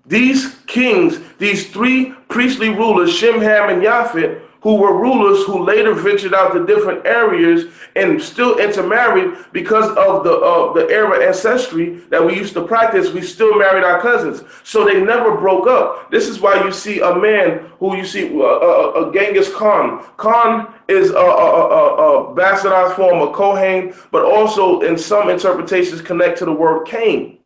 These kings, these three priestly rulers, Shem, Ham, and Japhet, who were rulers who later ventured out to different areas and still intermarried because of the era ancestry that we used to practice. We still married our cousins, so they never broke up. This is why you see a man who you see a Genghis Khan. Khan is a bastardized form of Cohen, but also in some interpretations connect to the word Cain.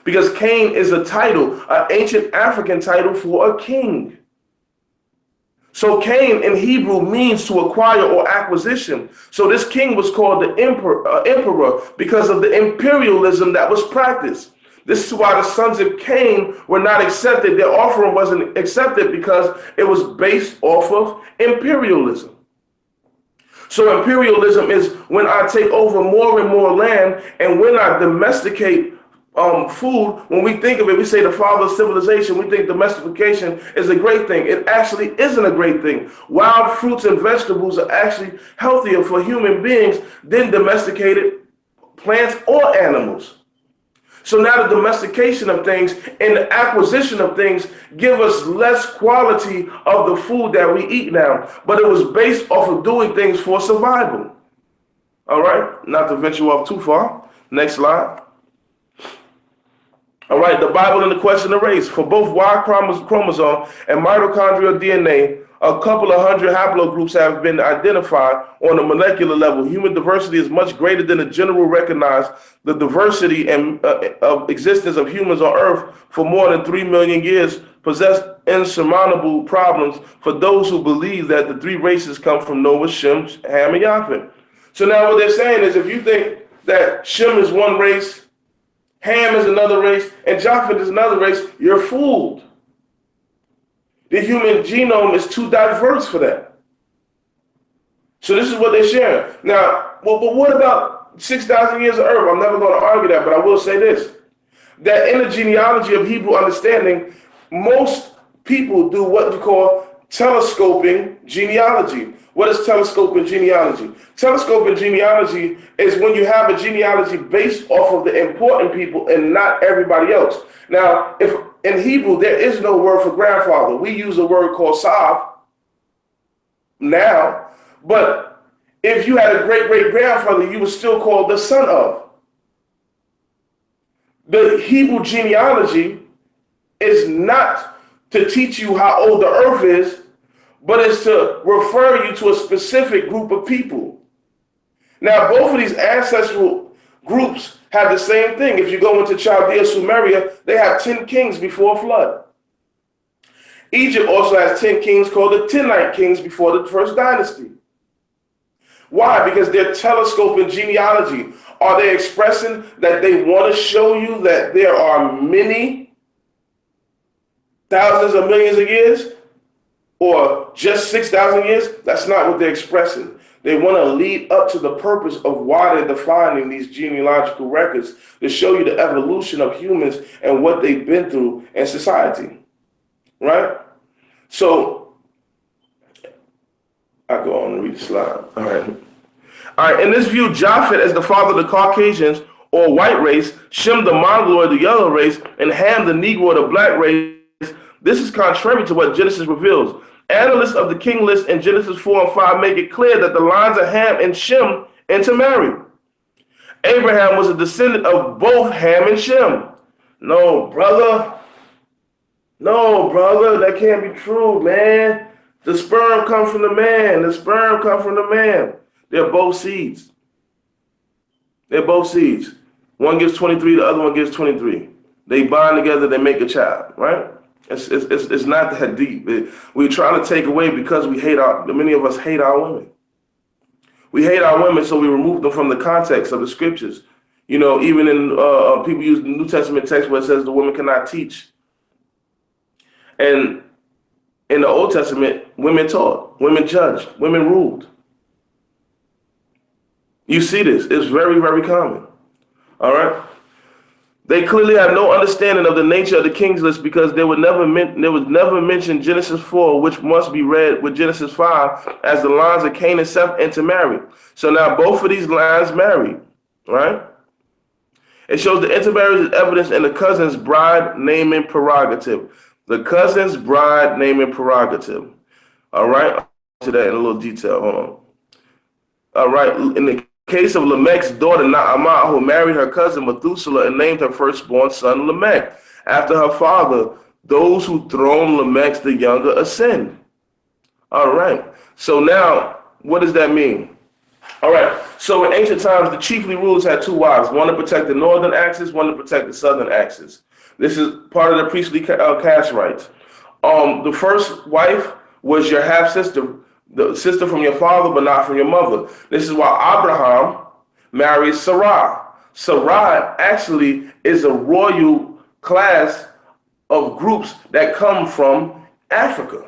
Because Cain is a title, an ancient African title for a king. So Cain in Hebrew means to acquire or acquisition. So this king was called the emperor because of the imperialism that was practiced. This is why the sons of Cain were not accepted. Their offering wasn't accepted because it was based off of imperialism. So imperialism is when I take over more and more land, and when I domesticate food. When we think of it, we say the father of civilization, we think domestication is a great thing. It actually isn't a great thing. Wild fruits and vegetables are actually healthier for human beings than domesticated plants or animals. So now the domestication of things and the acquisition of things give us less quality of the food that we eat now, but it was based off of doing things for survival. All right, not to venture off too far. Next slide. All right, the Bible and the question of race. For both Y chromosome and mitochondrial DNA, a couple of hundred haplogroups have been identified on a molecular level. Human diversity is much greater than the general recognized. The diversity and of existence of humans on Earth for more than 3 million years possessed insurmountable problems for those who believe that the three races come from Noah, Shem, Ham, and Japheth. So now what they're saying is, if you think that Shem is one race, Ham is another race, and Japheth is another race, you're fooled. The human genome is too diverse for that. So this is what they're sharing. Now, well, but what about 6,000 years of Earth? I'm never going to argue that, but I will say this. That in the genealogy of Hebrew understanding, most people do what we call telescoping genealogy. What is telescoping genealogy? Telescoping genealogy is when you have a genealogy based off of the important people and not everybody else. Now, if in Hebrew, there is no word for grandfather. We use a word called Sav now, but if you had a great-great-grandfather, you were still called the son of. The Hebrew genealogy is not to teach you how old the earth is, but it's to refer you to a specific group of people. Now, both of these ancestral groups have the same thing. If you go into Chaldea, Sumeria, they have 10 kings before flood. Egypt also has 10 kings called the Tenite kings before the first dynasty. Why? Because they're telescoping genealogy. Are they expressing that they want to show you that there are many thousands of millions of years or just 6,000 years? That's not what they're expressing. They want to lead up to the purpose of why they're defining these genealogical records, to show you the evolution of humans and what they've been through in society, right? So I go on and read the slide. All right. All right. In this view, Japheth is the father of the Caucasians or white race, Shem the Mongoloid, the yellow race, and Ham the Negro, the black race. This is contrary to what Genesis reveals. Analysts of the king list in Genesis 4 and 5 make it clear that the lines of Ham and Shem intermarried. Abraham was a descendant of both Ham and Shem. No, brother. No, brother, that can't be true, man. The sperm comes from the man. The sperm comes from the man. They're both seeds. They're both seeds. One gives 23, the other one gives 23. They bind together, they make a child, right? It's not that deep. We're trying to take away because many of us hate our women. We hate our women, so we remove them from the context of the scriptures. You know, even in people use the New Testament text where it says the women cannot teach. And in the Old Testament, women taught, women judged, women ruled. You see this. It's very, very common. All right? They clearly have no understanding of the nature of the king's list because there was never mentioned Genesis 4, which must be read with Genesis 5 as the lines of Cain and Seth intermarried. So now both of these lines married, right? It shows the intermarriage is evidence in the cousin's bride naming prerogative. The cousin's bride naming prerogative. All right? I'll get to that in a little detail. Hold on. All right. In the case of Lamech's daughter, Naamah, who married her cousin Methuselah and named her firstborn son Lamech. After her father, those who throne Lamech the younger ascend. All right. So now, what does that mean? All right. So in ancient times, the chiefly rulers had two wives, one to protect the northern axis, one to protect the southern axis. This is part of the priestly caste rights. The first wife was your half-sister, the sister from your father, but not from your mother. This is why Abraham married Sara. Sara actually is a royal class of groups that come from Africa,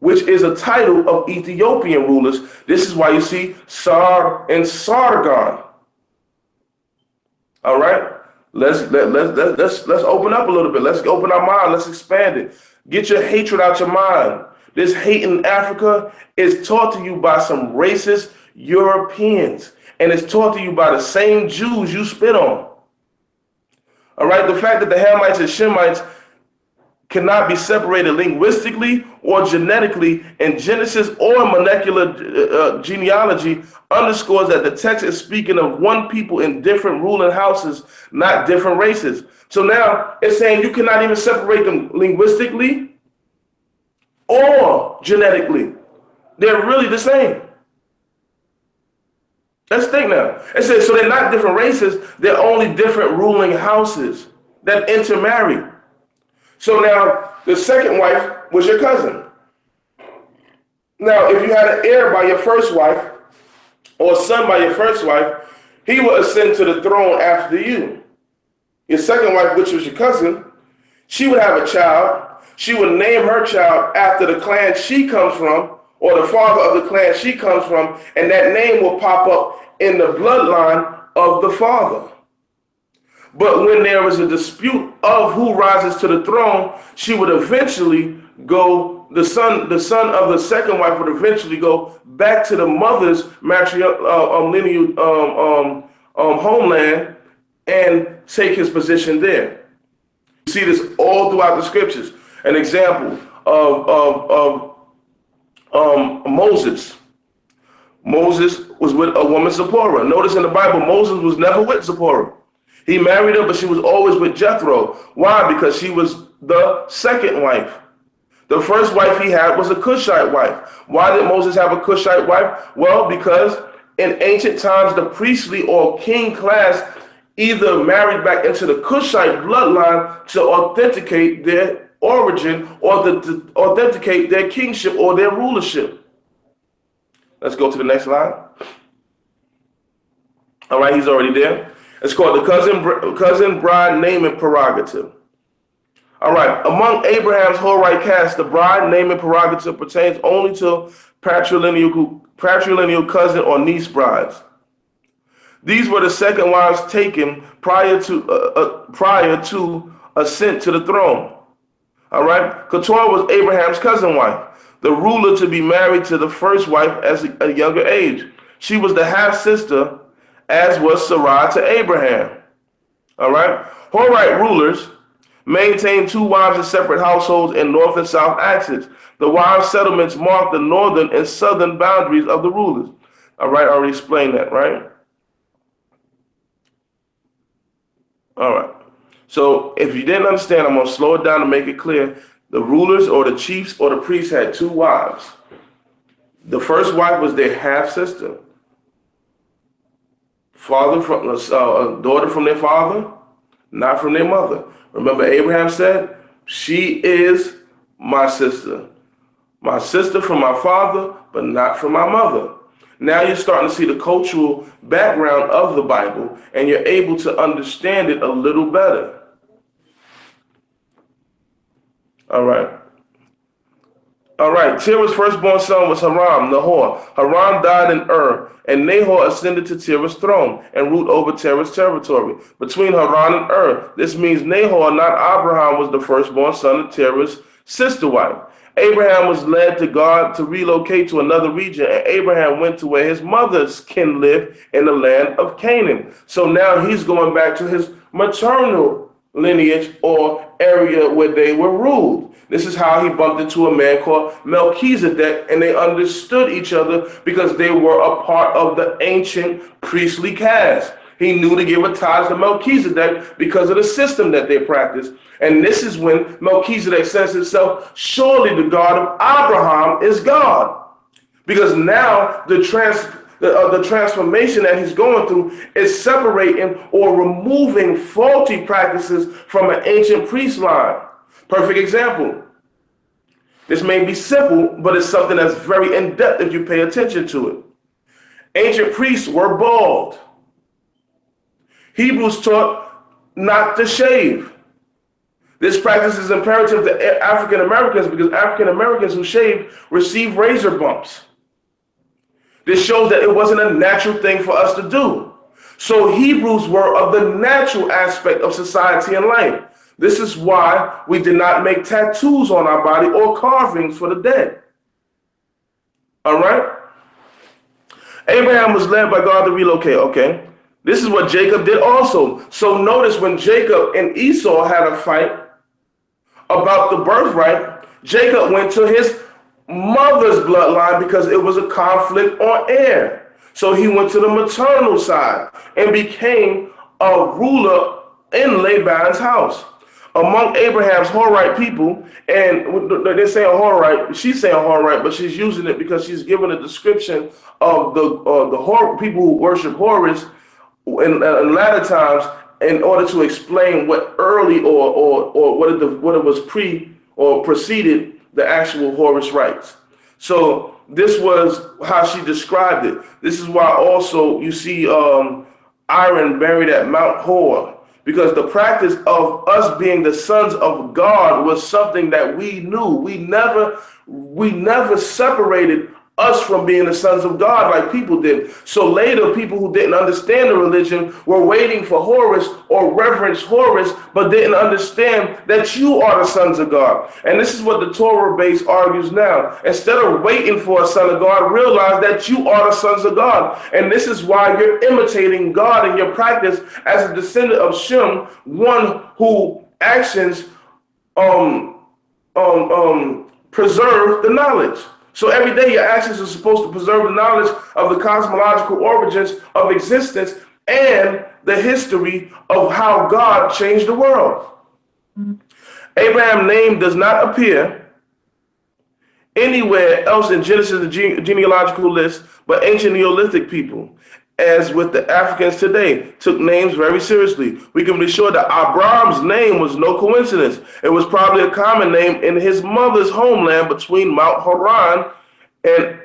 which is a title of Ethiopian rulers. This is why you see Sar and Sargon. All right, let's open up a little bit. Let's open our mind. Let's expand it. Get your hatred out your mind. This hate in Africa is taught to you by some racist Europeans, and it's taught to you by the same Jews you spit on. All right, the fact that the Hamites and Shemites cannot be separated linguistically or genetically in Genesis or molecular genealogy underscores that the text is speaking of one people in different ruling houses, not different races. So now it's saying you cannot even separate them linguistically or genetically. They're really the same. Let's think now. It says, so they're not different races, they're only different ruling houses that intermarry. So now the second wife was your cousin. Now, if you had an heir by your first wife or a son by your first wife, he will ascend to the throne after you. Your second wife, which was your cousin, she would have a child. She would name her child after the clan she comes from or the father of the clan she comes from, and that name will pop up in the bloodline of the father. But when there was a dispute of who rises to the throne, she would eventually go, the son of the second wife would eventually go back to the mother's lineal homeland and take his position there. You see this all throughout the scriptures. An example of Moses. Moses was with a woman, Zipporah. Notice in the Bible, Moses was never with Zipporah. He married her, but she was always with Jethro. Why? Because she was the second wife. The first wife he had was a Cushite wife. Why did Moses have a Cushite wife? Well, because in ancient times, the priestly or king class either married back into the Kushite bloodline to authenticate their origin or to authenticate their kingship or their rulership. Let's go to the next slide. All right, he's already there. It's called the cousin bride naming prerogative. All right, among Abraham's Horite caste, the bride naming prerogative pertains only to patrilineal cousin or niece brides. These were the second wives taken prior to ascent to the throne. All right, Keturah was Abraham's cousin wife, the ruler to be married to the first wife at a younger age. She was the half sister, as was Sara to Abraham. All right, Horite rulers maintained two wives in separate households in north and south axis. The wives' settlements marked the northern and southern boundaries of the rulers. All right, I already explained that, right? All right. So if you didn't understand, I'm going to slow it down to make it clear. The rulers or the chiefs or the priests had two wives. The first wife was their half-sister. Daughter from their father, not from their mother. Remember Abraham said, she is my sister from my father, but not from my mother. Now you're starting to see the cultural background of the Bible, and you're able to understand it a little better. All right. All right, Terah's firstborn son was Haram, Nahor. Haram died in Ur, and Nahor ascended to Terah's throne and ruled over Terah's territory. Between Haran and Ur, this means Nahor, not Abraham, was the firstborn son of Terah's sister wife. Abraham was led to God to relocate to another region, and Abraham went to where his mother's kin lived in the land of Canaan. So now he's going back to his maternal lineage or area where they were ruled. This is how he bumped into a man called Melchizedek, and they understood each other because they were a part of the ancient priestly caste. He knew to give a tithe to Melchizedek because of the system that they practiced. And this is when Melchizedek says himself, surely the God of Abraham is God. Because now the transformation that he's going through is separating or removing faulty practices from an ancient priest line. Perfect example. This may be simple, but it's something that's very in-depth if you pay attention to it. Ancient priests were bald. Hebrews taught not to shave. This practice is imperative to African Americans because African Americans who shave receive razor bumps. This shows that it wasn't a natural thing for us to do. So Hebrews were of the natural aspect of society and life. This is why we did not make tattoos on our body or carvings for the dead. All right? Abraham was led by God to relocate. Okay. This is what Jacob did also. So notice when Jacob and Esau had a fight about the birthright, Jacob went to his mother's bloodline because it was a conflict on heir. So he went to the maternal side and became a ruler in Laban's house. Among Abraham's Horite people, and they're saying Horite, she's saying Horite, but she's using it because she's given a description of the people who worship Horus in latter times in order to explain what early or what it was pre or preceded the actual Horus rites. So this was how she described it. This is why also you see Aaron buried at Mount Hor, because the practice of us being the sons of God was something that we knew. We never separated us from being the sons of God like people did. So later, people who didn't understand the religion were waiting for Horus or reverence Horus, but didn't understand that you are the sons of God. And this is what the Torah base argues now. Instead of waiting for a son of God, realize that you are the sons of God. And this is why you're imitating God in your practice as a descendant of Shem, one who actions preserve the knowledge. So every day your actions are supposed to preserve the knowledge of the cosmological origins of existence and the history of how God changed the world. Abraham's name does not appear anywhere else in Genesis, the genealogical list, but ancient Neolithic people, as with the Africans today, took names very seriously. We can be sure that Abraham's name was no coincidence. It was probably a common name in his mother's homeland between Mount Haran and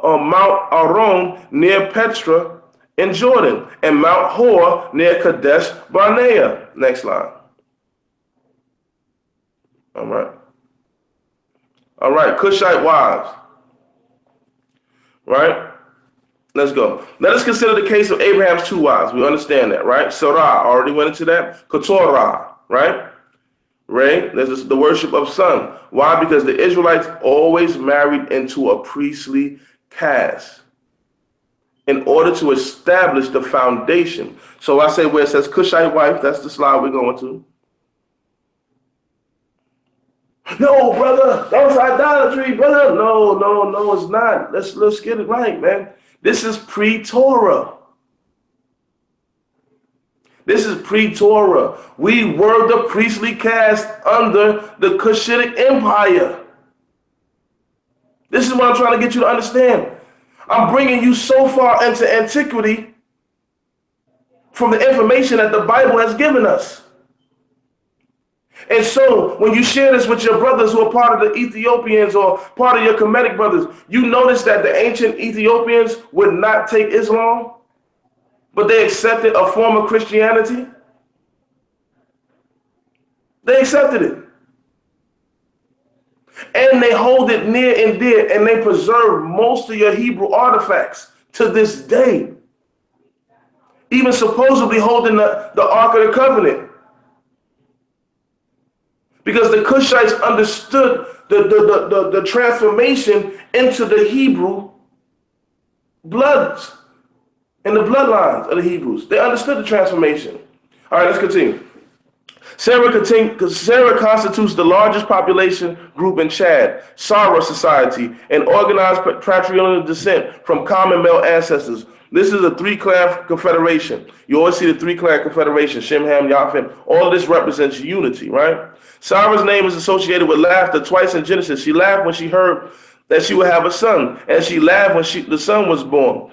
Mount Aron near Petra in Jordan, and Mount Hor near Kadesh Barnea. Next line. All right. All right, Kushite wives. Right? Let's go. Let us consider the case of Abraham's two wives. We understand that, right? Sara, already went into that. Keturah, right? Right? There's the worship of sun. Why? Because the Israelites always married into a priestly caste in order to establish the foundation. So I say where it says Kushite wife, that's the slide we're going to. No, brother, that's idolatry, brother. No, it's not. Let's get it right, man. This is pre-Torah. This is pre-Torah. We were the priestly caste under the Cushitic Empire. This is what I'm trying to get you to understand. I'm bringing you so far into antiquity from the information that the Bible has given us. And so when you share this with your brothers who are part of the Ethiopians or part of your Kemetic brothers, you notice that the ancient Ethiopians would not take Islam, but they accepted a form of Christianity. They accepted it. And they hold it near and dear, and they preserve most of your Hebrew artifacts to this day. Even supposedly holding the Ark of the Covenant. Because the Cushites understood the transformation into the Hebrew bloods and the bloodlines of the Hebrews. They understood the transformation. All right, let's continue. Sara constitutes the largest population group in Chad, Sara society, an organized patrilineal descent from common male ancestors. This is a three-clan confederation. You always see the three-clan confederation, Shem, Ham, Yafet. All of this represents unity, right? Sarah's name is associated with laughter twice in Genesis. She laughed when she heard that she would have a son, and she laughed when the son was born.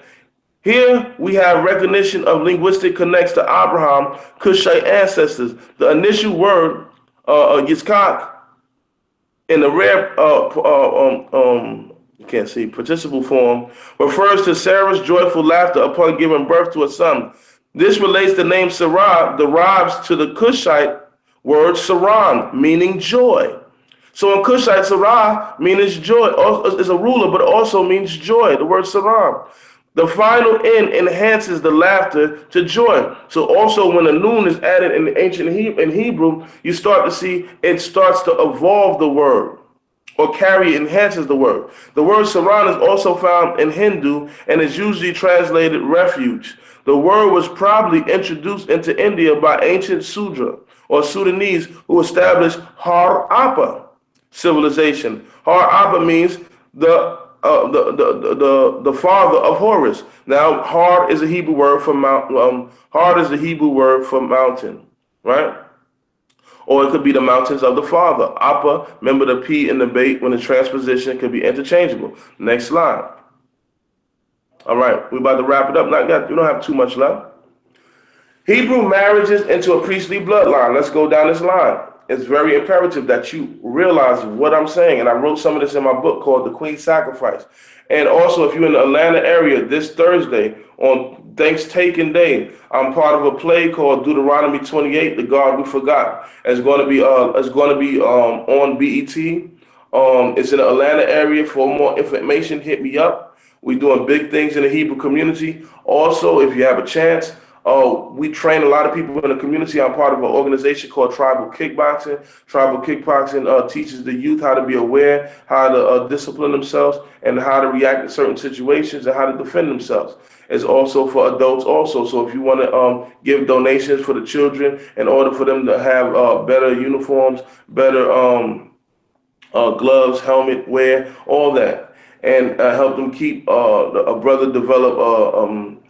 Here we have recognition of linguistic connects to Abraham, Cushite ancestors. The initial word, Yitzchak, in the rare, you can't see, participle form, refers to Sarah's joyful laughter upon giving birth to a son. This relates the name Sarah derives to the Cushite word Saran, meaning joy. So in Cushite, Sarah means joy, is a ruler, but also means joy, the word Saran. The final N enhances the laughter to joy. So also when a noon is added in the ancient Hebrew, you start to see it starts to evolve the word or enhances the word. The word Saran is also found in Hindu and is usually translated refuge. The word was probably introduced into India by ancient Sudra or Sudanese who established Harappa civilization. Harappa means the father of Horus. Now, Har is a Hebrew word for Har is the Hebrew word for mountain, right? Or it could be the mountains of the father. Appa, remember the P in the bait when the transposition could be interchangeable. Next slide. All right, we're about to wrap it up. We don't have too much left. Hebrew marriages into a priestly bloodline. Let's go down this line. It's very imperative that you realize what I'm saying. And I wrote some of this in my book called The Queen Sacrifice. And also, if you're in the Atlanta area this Thursday on Thanksgiving Day, I'm part of a play called Deuteronomy 28, The God We Forgot. It's going to be on BET. It's in the Atlanta area. For more information, hit me up. We're doing big things in the Hebrew community. Also, if you have a chance, we train a lot of people in the community. I'm part of an organization called Tribal Kickboxing. Tribal Kickboxing teaches the youth how to be aware, how to discipline themselves, and how to react to certain situations and how to defend themselves. It's also for adults also. So if you want to give donations for the children in order for them to have better uniforms, better gloves, helmet wear, all that, and help them keep a brother develop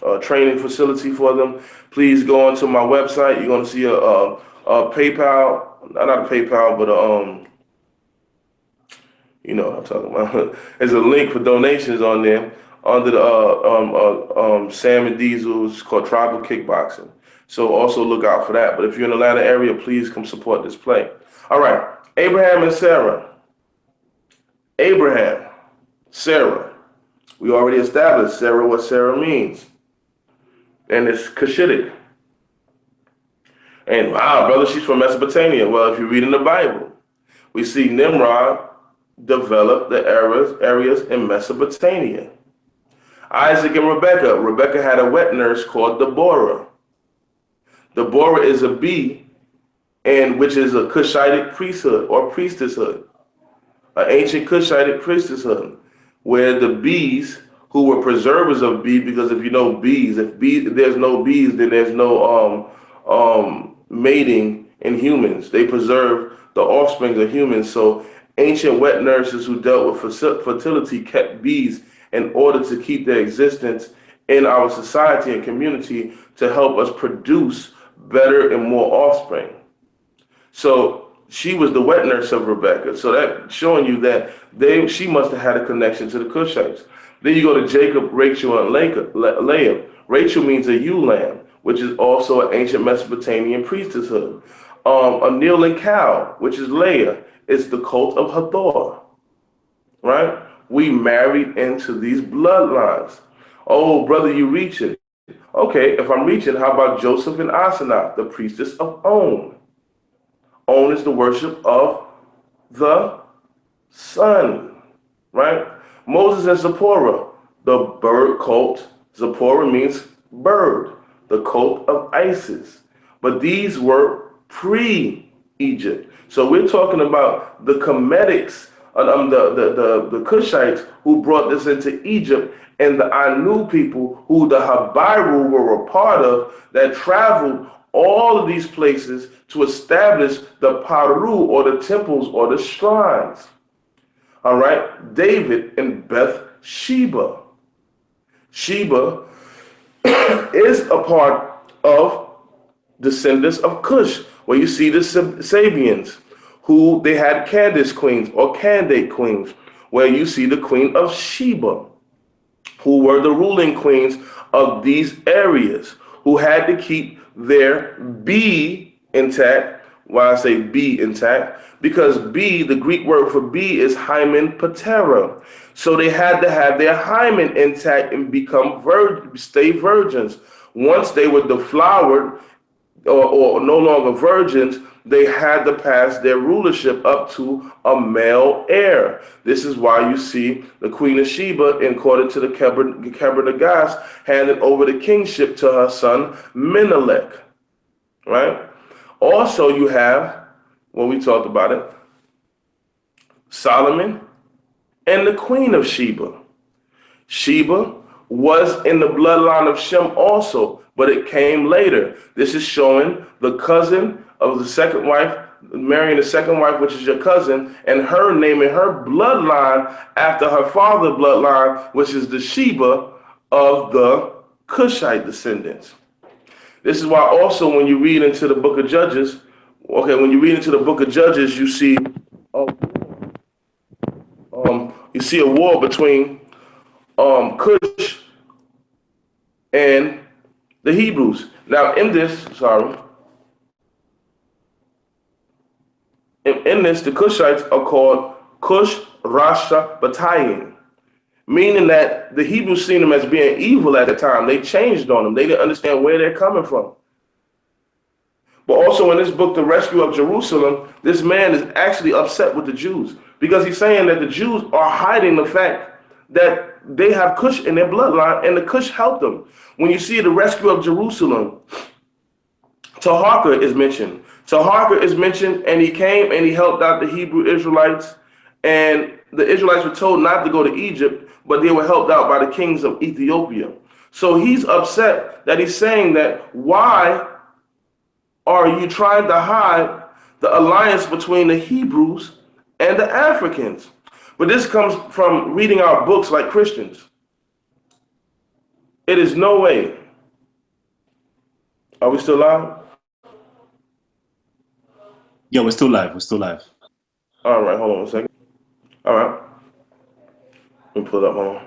a training facility for them. Please go onto my website. You're going to see a PayPal, not a PayPal, but you know what I'm talking about. There's a link for donations on there under the Sam and Diesel's called Tribal Kickboxing. So also look out for that. But if you're in the Atlanta area, please come support this play. All right, Abraham and Sarah. Abraham, Sarah. We already established Sarah, what Sarah means. And it's Cushitic. And wow, brother, she's from Mesopotamia. Well, if you read in the Bible, we see Nimrod develop the areas in Mesopotamia. Isaac and Rebekah. Rebekah had a wet nurse called Deborah. Deborah is a bee, and which is a Kushite priesthood or priestesshood, an ancient Kushite priestesshood, where the bees who were preservers of bees, because if you know bees, if there's no bees, then there's no mating in humans. They preserve the offspring of humans. So ancient wet nurses who dealt with fertility kept bees in order to keep their existence in our society and community to help us produce better and more offspring. So she was the wet nurse of Rebecca. So that showing you that she must have had a connection to the Cushites. Then you go to Jacob, Rachel, and Leah. Rachel means a ewe lamb, which is also an ancient Mesopotamian priestesshood. A kneeling cow, which is Leah, is the cult of Hathor, right? We married into these bloodlines. Oh, brother, you reaching. Okay, if I'm reaching, how about Joseph and Asenath, the priestess of On? On is the worship of the sun, right? Moses and Zipporah, the bird cult. Zipporah means bird, the cult of Isis. But these were pre-Egypt. So we're talking about the Cometics, the Cushites who brought this into Egypt, and the Anu people who the Habiru were a part of that traveled all of these places to establish the Paru or the temples or the shrines. All right, David and Bathsheba. Sheba is a part of descendants of Cush, where you see the Sabians, who they had Candace queens or candidate queens, where you see the queen of Sheba, who were the ruling queens of these areas, who had to keep their bee intact. Why I say bee intact? Because bee, the Greek word for bee is hymen patera. So they had to have their hymen intact and stay virgins. Once they were deflowered or no longer virgins, they had to pass their rulership up to a male heir. This is why you see the Queen of Sheba, according to the Keber Nagas, handed over the kingship to her son Menelik, right? Also, you have, when we talked about it, Solomon and the Queen of Sheba. Sheba was in the bloodline of Shem also, but it came later. This is showing the cousin of the second wife, marrying the second wife, which is your cousin, and her naming her bloodline after her father's bloodline, which is the Sheba of the Kushite descendants. This is why also when you read into the book of Judges, when you read into the book of Judges, you see a war between Cush and the Hebrews. Now in this, in this, the Kushites are called Kush Rasha Batayin, meaning that the Hebrews seen them as being evil at the time. They changed on them. They didn't understand where they're coming from. But also in this book, The Rescue of Jerusalem, this man is actually upset with the Jews because he's saying that the Jews are hiding the fact that they have Cush in their bloodline and the Cush helped them. When you see The Rescue of Jerusalem, Taharka is mentioned. Taharka is mentioned, and he came and he helped out the Hebrew Israelites, and the Israelites were told not to go to Egypt, but they were helped out by the kings of Ethiopia. So he's upset that he's saying that why are you trying to hide the alliance between the Hebrews and the Africans? But this comes from reading our books like Christians. It is no way. Are we still live? Yeah, we're still live. We're still live. All right, hold on a second. All right. Let me pull it up. Hold on.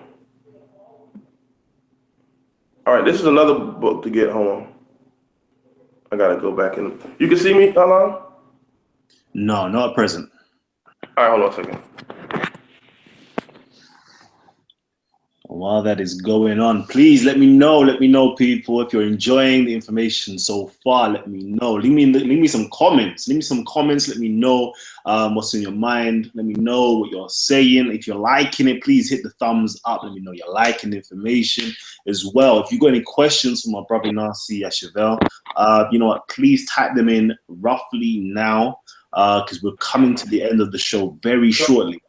All right, this is another book to get. Hold on. I got to go back in. You can see me, Alan? No, not at present. All right, hold on a second. While that is going on, please let me know, people, if you're enjoying the information so far. Let me know. Leave me some comments. Let me know what's in your mind. Let me know what you're saying. If you're liking it, please hit the thumbs up. Let me know you're liking the information as well. If you've got any questions for my brother Nasi Yashuv-El, you know what? Please type them in roughly now, because we're coming to the end of the show very shortly.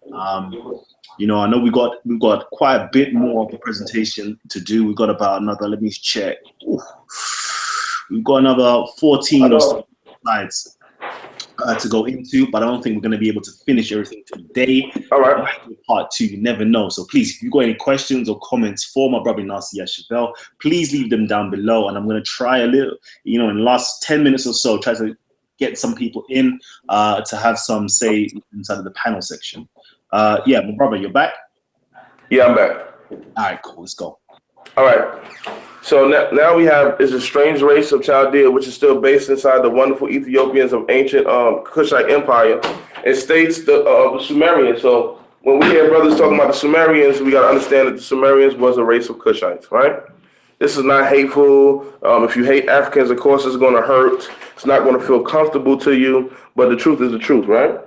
You know, I know we've got quite a bit more of a presentation to do. We've got about another, let me check. We've got another 14 or so slides to go into, but I don't think we're going to be able to finish everything today. All right. Part 2, you never know. So please, if you've got any questions or comments for my brother Nasi Yashuv-El, please leave them down below. And I'm going to try a little, you know, in the last 10 minutes or so, try to get some people in to have some say inside of the panel section. Yeah, my brother, you're back? Yeah, I'm back. All right, cool. Let's go. All right. So now we have is a strange race of Chaldea, which is still based inside the wonderful Ethiopians of ancient Kushite Empire. It states the Sumerians. So when we hear brothers talking about the Sumerians, we got to understand that the Sumerians was a race of Kushites, right? This is not hateful. If you hate Africans, of course, it's going to hurt. It's not going to feel comfortable to you, but the truth is the truth, right?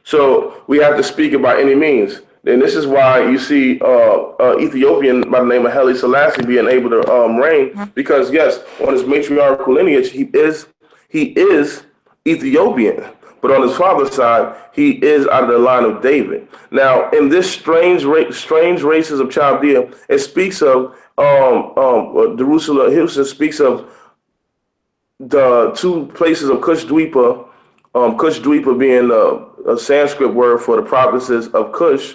So we have to speak about any means. And this is why you see Ethiopian by the name of Haile Selassie being able to reign, because yes, on his matriarchal lineage, he is Ethiopian, but on his father's side, he is out of the line of David. Now, in this strange races of Chaldea, it speaks of Jerusalem. Houston speaks of the two places of Kush Dwipa being a Sanskrit word for the provinces of Kush,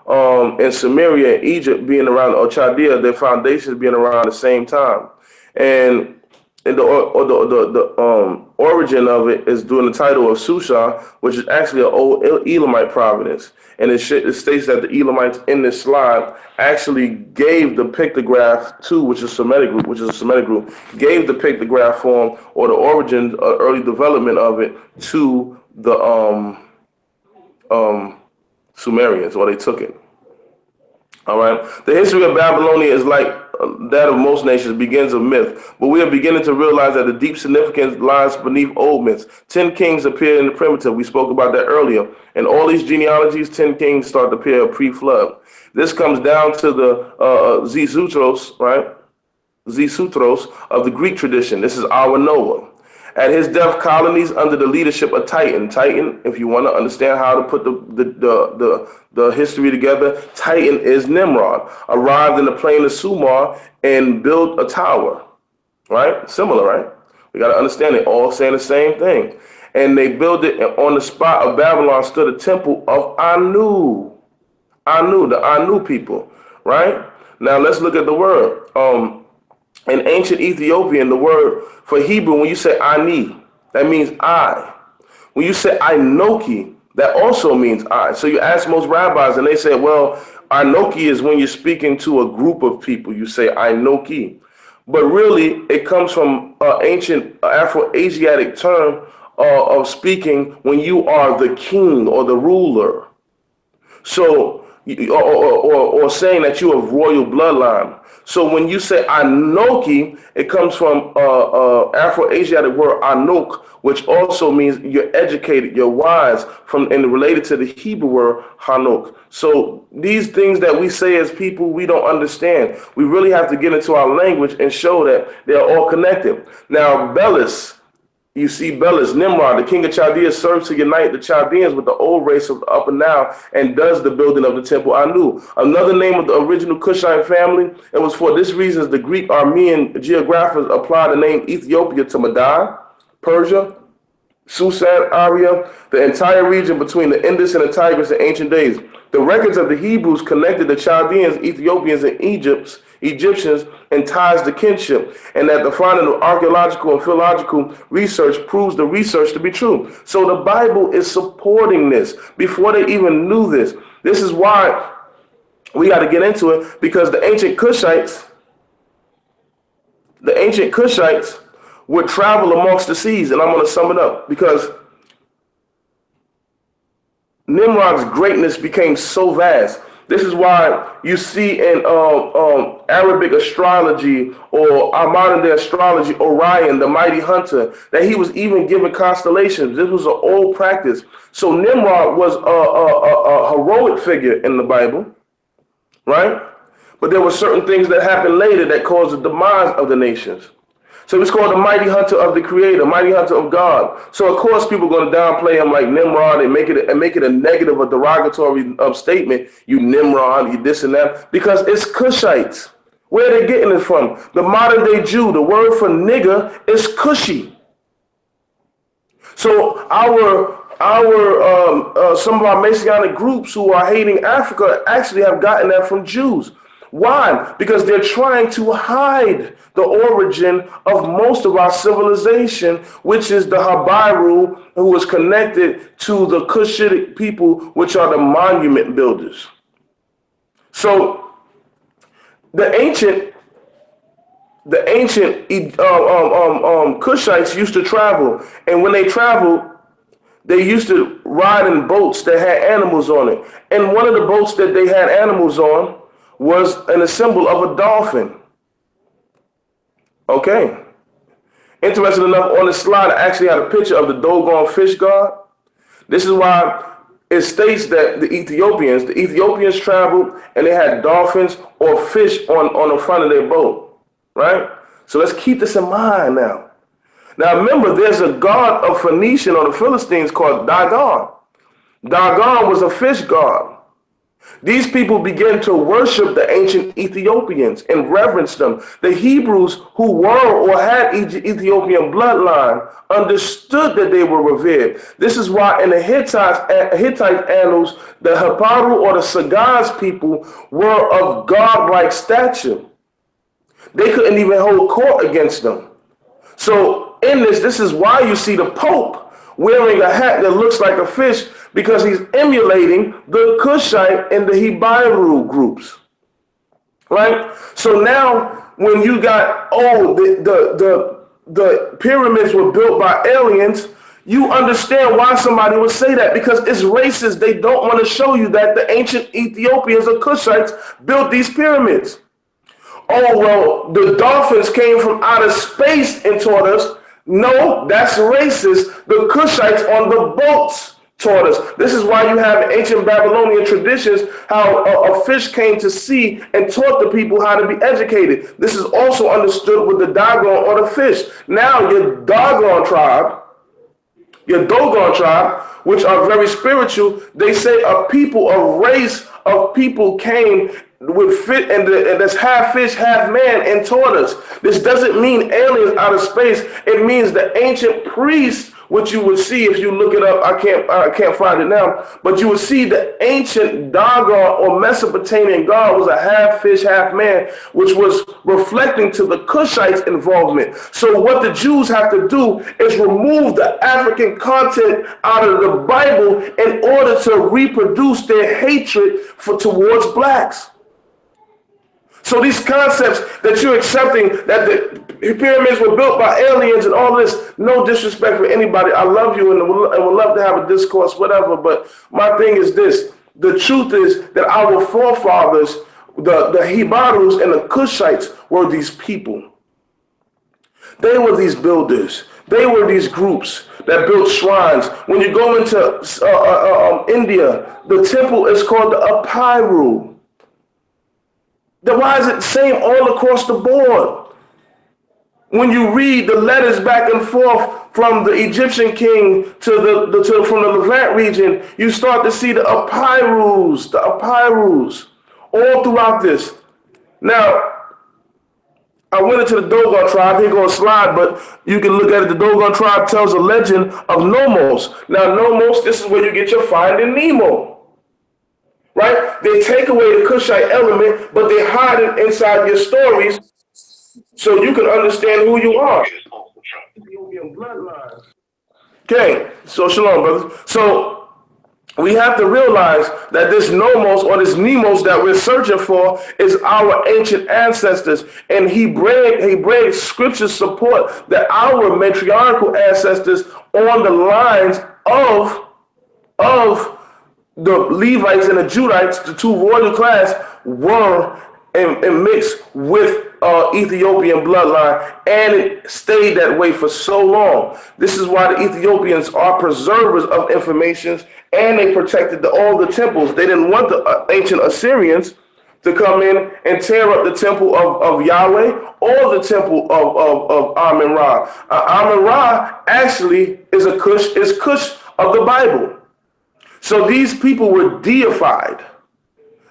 and Samaria and Egypt being around, or Chaldea, their foundations being around the same time. And the origin of it is during the title of Susha, which is actually an old Elamite province. And it states that the Elamites in this slide actually gave the pictograph to, which is a Semitic group, gave the pictograph form or the origin, early development of it to the Sumerians, or they took it. All right. The history of Babylonia is like that of most nations, begins of myth, but we are beginning to realize that the deep significance lies beneath old myths. 10 kings appear in the primitive. We spoke about that earlier. And all these genealogies, 10 kings start to appear pre-flood. This comes down to the Zisutros, right? Zisutros of the Greek tradition. This is our Noah. At his death, colonies under the leadership of Titan. Titan, if you want to understand how to put the history together, Titan is Nimrod. Arrived in the plain of Sumar and built a tower. Right? Similar, right? We got to understand they all saying the same thing. And they built it on the spot of Babylon stood a temple of Anu. Anu, the Anu people, right? Now let's look at the word. In ancient Ethiopian, the word for Hebrew, when you say Ani, that means I. When you say Inoki, that also means I. So you ask most rabbis, and they say, well, Inoki is when you're speaking to a group of people. You say Inoki. But really, it comes from ancient Afro-Asiatic term of speaking when you are the king or the ruler. So, or saying that you have royal bloodline. So when you say Anoki, it comes from Afro-Asiatic word Anok, which also means you're educated, you're wise, and related to the Hebrew word Hanok. So these things that we say as people, we don't understand. We really have to get into our language and show that they're all connected. Now, Belus. You see, Belus, Nimrod, the king of Chaldea, serves to unite the Chaldeans with the old race of the Upper Nile and does the building of the temple Anu. Another name of the original Kushite family. It was for this reason the Greek Armenian geographers applied the name Ethiopia to Madai, Persia, Susan, Aria, the entire region between the Indus and the Tigris in ancient days. The records of the Hebrews connected the Chaldeans, Ethiopians, and Egyptians and ties to kinship, and that the finding of archaeological and philological research proves the research to be true. So the Bible is supporting this before they even knew this. This is why we got to get into it, because the ancient Kushites would travel amongst the seas, and I'm going to sum it up because Nimrod's greatness became so vast. This is why you see in Arabic astrology or our modern day astrology, Orion, the mighty hunter, that he was even given constellations. This was an old practice. So Nimrod was a heroic figure in the Bible, right? But there were certain things that happened later that caused the demise of the nations. So it's called the mighty hunter of the creator, mighty hunter of God. So of course people are going to downplay him like Nimrod and make it a negative or derogatory statement. You Nimrod, you this and that, because it's Cushites. Where are they getting it from? The modern day Jew, the word for nigger is Kushi. So some of our Messianic groups who are hating Africa actually have gotten that from Jews. Why? Because they're trying to hide the origin of most of our civilization, which is the Habiru, who is connected to the Cushitic people, which are the monument builders. So the ancient Cushites used to travel, and when they traveled, they used to ride in boats that had animals on it. And one of the boats that they had animals on was a symbol of a dolphin. Okay. Interesting enough, on the slide, I actually had a picture of the doggone fish god. This is why it states that the Ethiopians traveled and they had dolphins or fish on the front of their boat, right? So let's keep this in mind now. Now remember, there's a god of Phoenician or the Philistines called Dagon. Dagon was a fish god. These people began to worship the ancient Ethiopians and reverence them. The Hebrews who were or had Ethiopian bloodline understood that they were revered. This is why in the Hittite annals, the Haparu or the Sagaz people were of godlike stature. They couldn't even hold court against them. So in this is why you see the Pope wearing a hat that looks like a fish, because he's emulating the Kushite and the Hebrew groups, right? So now when you got, the pyramids were built by aliens, you understand why somebody would say that, because it's racist. They don't want to show you that the ancient Ethiopians or Kushites built these pyramids. Oh, well, the dolphins came from outer space and taught us. No, that's racist. The Kushites on the boats taught us. This is why you have ancient Babylonian traditions, how a fish came to sea and taught the people how to be educated. This is also understood with the Dagon or the fish. Now your Dogon tribe, which are very spiritual, they say a race of people came would fit, and that's half fish, half man, and taught us. This doesn't mean aliens out of space. It means the ancient priests, which you would see if you look it up. I can't find it now, but you would see the ancient Dagon or Mesopotamian god was a half fish, half man, which was reflecting to the Cushites' involvement. So what the Jews have to do is remove the African content out of the Bible in order to reproduce their hatred towards blacks. So these concepts that you're accepting, that the pyramids were built by aliens and all this, no disrespect for anybody. I love you and would love to have a discourse, whatever. But my thing is this. The truth is that our forefathers, the Hebrews and the Cushites, were these people. They were these builders. They were these groups that built shrines. When you go into India, the temple is called the Apiru. Then why is it the same all across the board? When you read the letters back and forth from the Egyptian king from the Levant region, you start to see the Apirus, all throughout this. Now, I went into the Dogon tribe. Here goes a slide, but you can look at it. The Dogon tribe tells a legend of Nomos. Now, Nomos, this is where you get your Finding Nemo. Right? They take away the Kushite element, but they hide it inside your stories so you can understand who you are. Ethiopian bloodlines. Okay, so shalom, brothers. So we have to realize that this nomos or this nemos that we're searching for is our ancient ancestors. And Hebraic scriptures support that our matriarchal ancestors on the lines of the Levites and the Judites, the two royal class, were and mixed with Ethiopian bloodline, and it stayed that way for so long. This is why the Ethiopians are preservers of information, and they protected all the temples. They didn't want the ancient Assyrians to come in and tear up the temple of Yahweh or the temple of Amun-Ra. Amun-Ra actually is Kush of the Bible. So these people were deified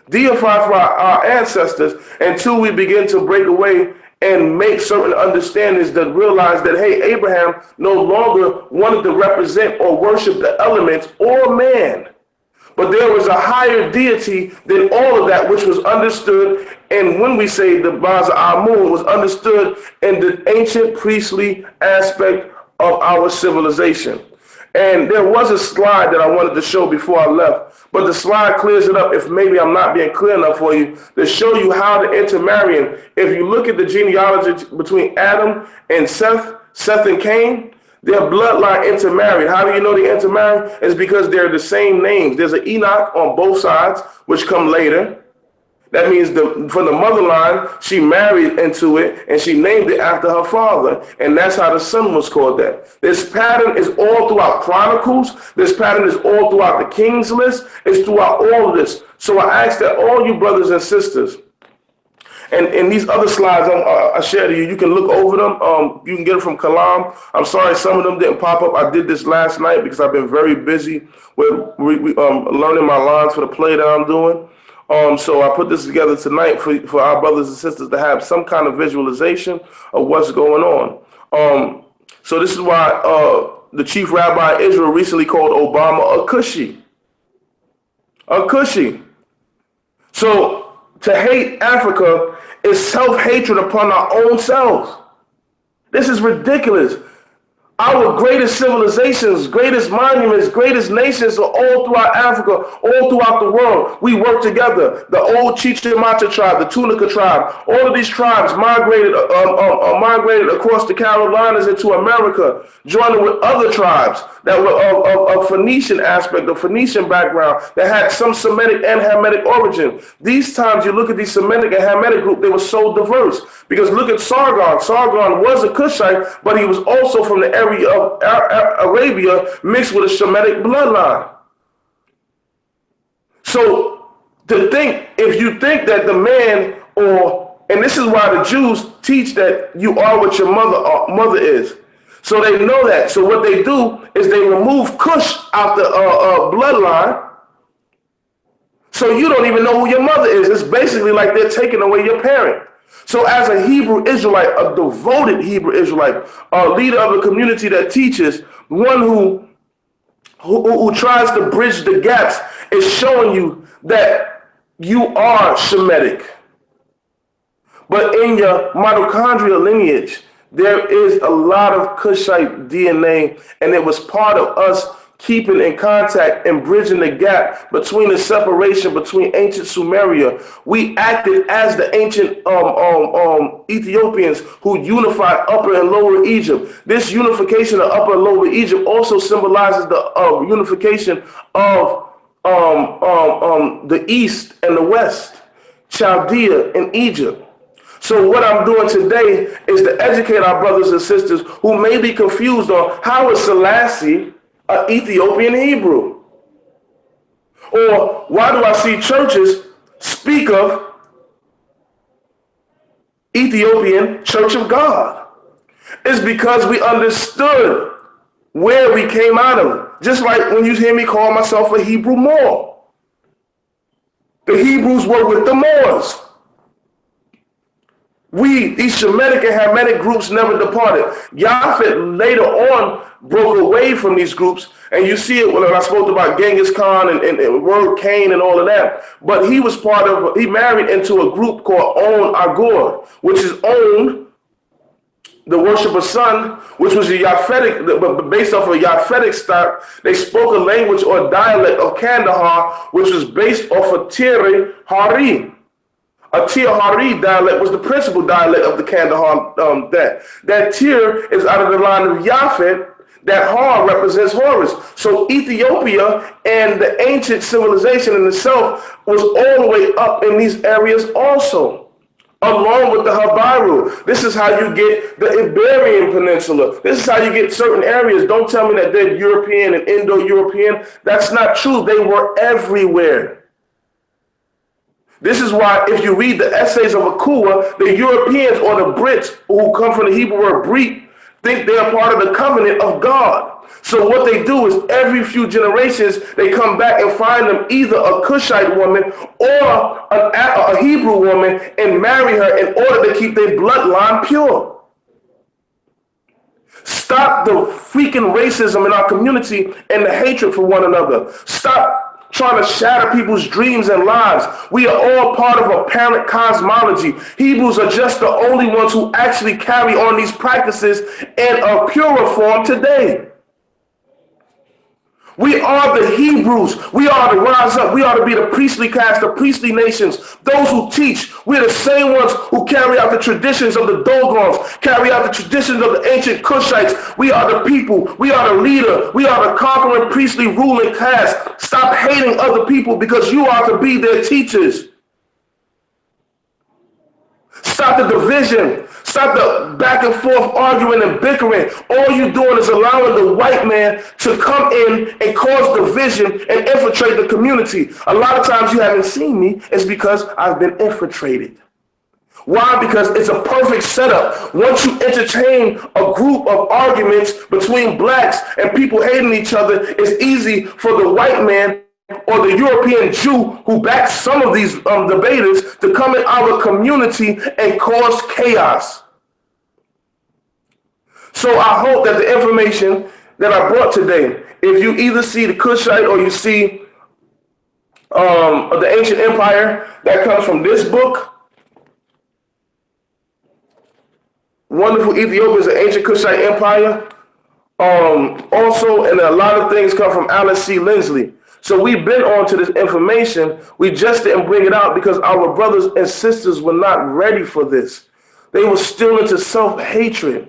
for our ancestors until we begin to break away and make certain understandings that realize that, hey, Abraham no longer wanted to represent or worship the elements or man. But there was a higher deity than all of that, which was understood. And when we say the Baza Amun was understood in the ancient priestly aspect of our civilization. And there was a slide that I wanted to show before I left, but the slide clears it up if maybe I'm not being clear enough for you, to show you how the intermarrying, if you look at the genealogy between Adam and Seth and Cain, their bloodline intermarried. How do you know they intermarried? It's because they're the same names. There's an Enoch on both sides, which come later. That means from the mother line, she married into it and she named it after her father. And that's how the son was called that. This pattern is all throughout Chronicles. This pattern is all throughout the King's List. It's throughout all of this. So I ask that all you brothers and sisters, and these other slides I share to you, you can look over them. You can get them from Kalam. I'm sorry some of them didn't pop up. I did this last night because I've been very busy with learning my lines for the play that I'm doing. So I put this together tonight for our brothers and sisters to have some kind of visualization of what's going on. So this is why the chief rabbi of Israel recently called Obama a Kushi. A Kushi. So to hate Africa is self-hatred upon our own selves. This is ridiculous. Our greatest civilizations, greatest monuments, greatest nations are all throughout Africa, all throughout the world. We work together. The old Chichimata tribe, the Tunica tribe, all of these tribes migrated across the Carolinas into America, joining with other tribes that were of Phoenician aspect, of Phoenician background, that had some Semitic and Hamitic origin. These times you look at these Semitic and Hamitic group, they were so diverse. Because look at Sargon. Sargon was a Kushite, but he was also from the area of Arabia mixed with a Shemitic bloodline. So if you think that the man, and this is why the Jews teach that you are what your mother is. So they know that. So what they do is they remove Kush out the bloodline. So you don't even know who your mother is. It's basically like they're taking away your parent. So as a Hebrew Israelite, a devoted Hebrew Israelite, a leader of a community that teaches, one who tries to bridge the gaps, is showing you that you are Shemitic. But in your mitochondrial lineage, there is a lot of Kushite DNA, and it was part of us keeping in contact and bridging the gap between the separation between ancient Sumeria. We acted as the ancient Ethiopians who unified Upper and Lower Egypt. This unification of Upper and Lower Egypt also symbolizes the unification of the East and the West, Chaldea and Egypt. So what I'm doing today is to educate our brothers and sisters who may be confused on how is Selassie an Ethiopian Hebrew? Or why do I see churches speak of Ethiopian Church of God? It's because we understood where we came out of. Just like when you hear me call myself a Hebrew Moor. The Hebrews were with the Moors. These Shemitic and Hamitic groups never departed. Japhet later on broke away from these groups, and you see it when I spoke about Genghis Khan and word Cain and all of that. But he was he married into a group called On Agor, which is On, the worshipper's son, which was a Japhetic, but based off of a Japhetic stock. They spoke a language or dialect of Kandahar, which was based off of Tiri Hari. A Tir-Hari dialect was the principal dialect of the Kandahar. That Tir is out of the line of Japhet. That Har represents Horus. So Ethiopia and the ancient civilization in itself was all the way up in these areas also, along with the Habaru. This is how you get the Iberian Peninsula. This is how you get certain areas. Don't tell me that they're European and Indo-European. That's not true. They were everywhere. This is why if you read the essays of Akua, the Europeans or the Brits who come from the Hebrew word Brit think they're part of the covenant of God. So what they do is every few generations, they come back and find them either a Cushite woman or a Hebrew woman and marry her in order to keep their bloodline pure. Stop the freaking racism in our community and the hatred for one another. Stop trying to shatter people's dreams and lives. We are all part of a parent cosmology. Hebrews are just the only ones who actually carry on these practices in a purer form today. We are the Hebrews. We are to rise up. We are to be the priestly caste, the priestly nations, those who teach. We're the same ones who carry out the traditions of the Dogons, carry out the traditions of the ancient Kushites. We are the people. We are the leader. We are the conquering priestly ruling caste. Stop hating other people because you are to be their teachers. Stop the division. Stop the back and forth arguing and bickering. All you're doing is allowing the white man to come in and cause division and infiltrate the community. A lot of times you haven't seen me. It's because I've been infiltrated. Why? Because it's a perfect setup. Once you entertain a group of arguments between blacks and people hating each other, it's easy for the white man or the European Jew who backs some of these debaters to come in our community and cause chaos. So I hope that the information that I brought today, if you either see the Kushite or you see the ancient empire that comes from this book, Wonderful Ethiopians, the ancient Kushite empire, also, and a lot of things come from Alice C. Lindsley. So we've been on to this information. We just didn't bring it out because our brothers and sisters were not ready for this. They were still into self-hatred.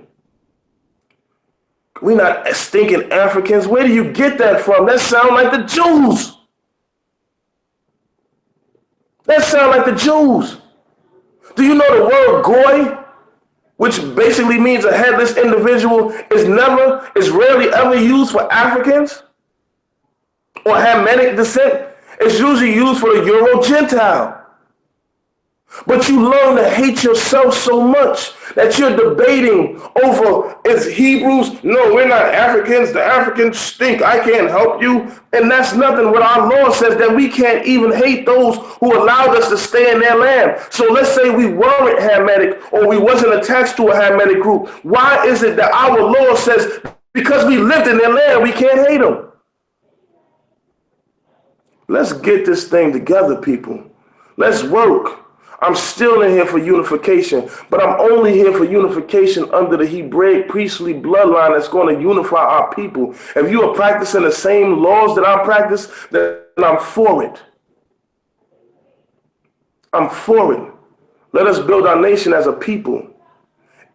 We're not stinking Africans. Where do you get that from? That sounds like the Jews. That sounds like the Jews. Do you know the word goy, which basically means a headless individual, is rarely ever used for Africans or Hamitic descent? It's usually used for the Euro-Gentile. But you learn to hate yourself so much that you're debating over, is Hebrews? No, we're not Africans. The Africans stink. I can't help you. And that's nothing. What our Lord says, that we can't even hate those who allowed us to stay in their land. So let's say we weren't Hamitic, or we wasn't attached to a Hamitic group. Why is it that our Lord says, because we lived in their land, we can't hate them? Let's get this thing together, people. Let's work. I'm still in here for unification, but I'm only here for unification under the Hebraic priestly bloodline that's going to unify our people. If you are practicing the same laws that I practice, then I'm for it. I'm for it. Let us build our nation as a people.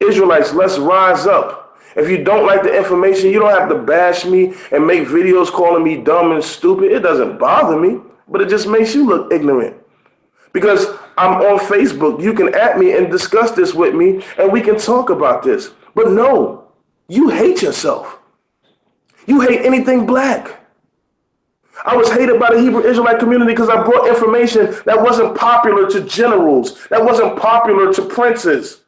Israelites, let's rise up. If you don't like the information, you don't have to bash me and make videos calling me dumb and stupid. It doesn't bother me, but it just makes you look ignorant. Because I'm on Facebook. You can at me and discuss this with me, and we can talk about this. But no, you hate yourself. You hate anything black. I was hated by the Hebrew Israelite community because I brought information that wasn't popular to generals, that wasn't popular to princes.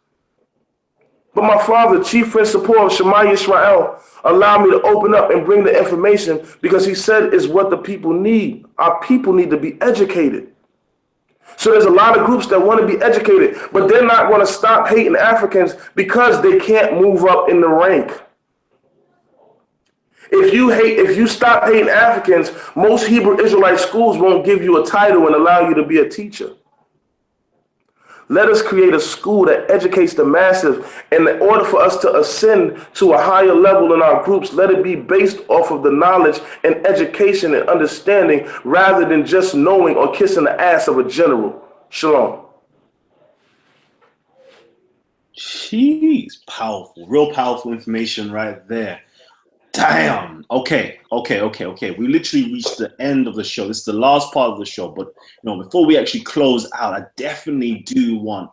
But my father, chief principal of Shema Yisrael, allowed me to open up and bring the information because he said it's what the people need. Our people need to be educated. So there's a lot of groups that want to be educated, but they're not going to stop hating Africans because they can't move up in the rank. If you stop hating Africans, most Hebrew Israelite schools won't give you a title and allow you to be a teacher. Let us create a school that educates the masses. And in order for us to ascend to a higher level in our groups, let it be based off of the knowledge and education and understanding rather than just knowing or kissing the ass of a general. Shalom. Jeez, powerful, real powerful information right there. Damn. Okay. We literally reached the end of the show. This is the last part of the show. But before we actually close out, I definitely do want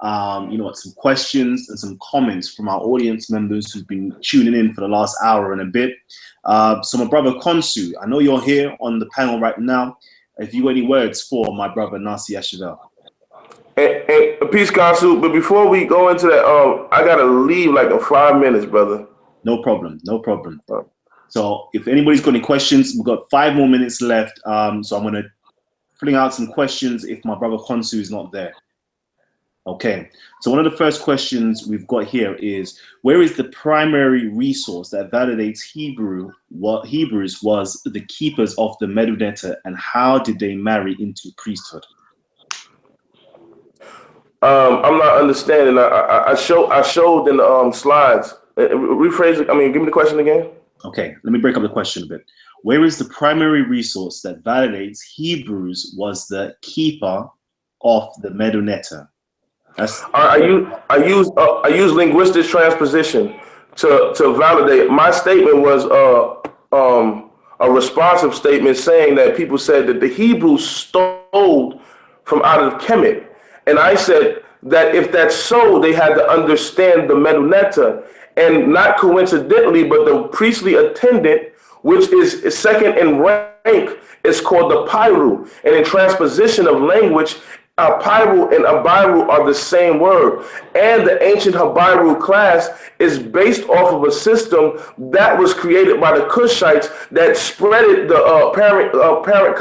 some questions and some comments from our audience members who've been tuning in for the last hour and a bit. So my brother Konsu, I know you're here on the panel right now. If you got any words for my brother Nasi Yashuv-El. Hey, peace, Konsu. But before we go into that, I gotta leave like in 5 minutes, brother. No problem. So if anybody's got any questions, we've got 5 more minutes left. So I'm going to fling out some questions if my brother Konsu is not there. Okay. So one of the first questions we've got here is, where is the primary resource that validates Hebrews was the keepers of the Medunetta, and how did they marry into priesthood? I'm not understanding. I showed in the slides. Rephrase it. Give me the question again. Okay, let me break up the question a bit. Where is the primary resource that validates Hebrews was the keeper of the Medunetta? I use linguistic transposition to validate. My statement was a responsive statement saying that people said that the Hebrews stole from out of Kemet. And I said that if that's so, they had to understand the Medunetta. And not coincidentally, but the priestly attendant, which is second in rank, is called the Pyru. And in transposition of language, Pyru and Abiru are the same word. And the ancient Habiru class is based off of a system that was created by the Kushites that spreaded the parent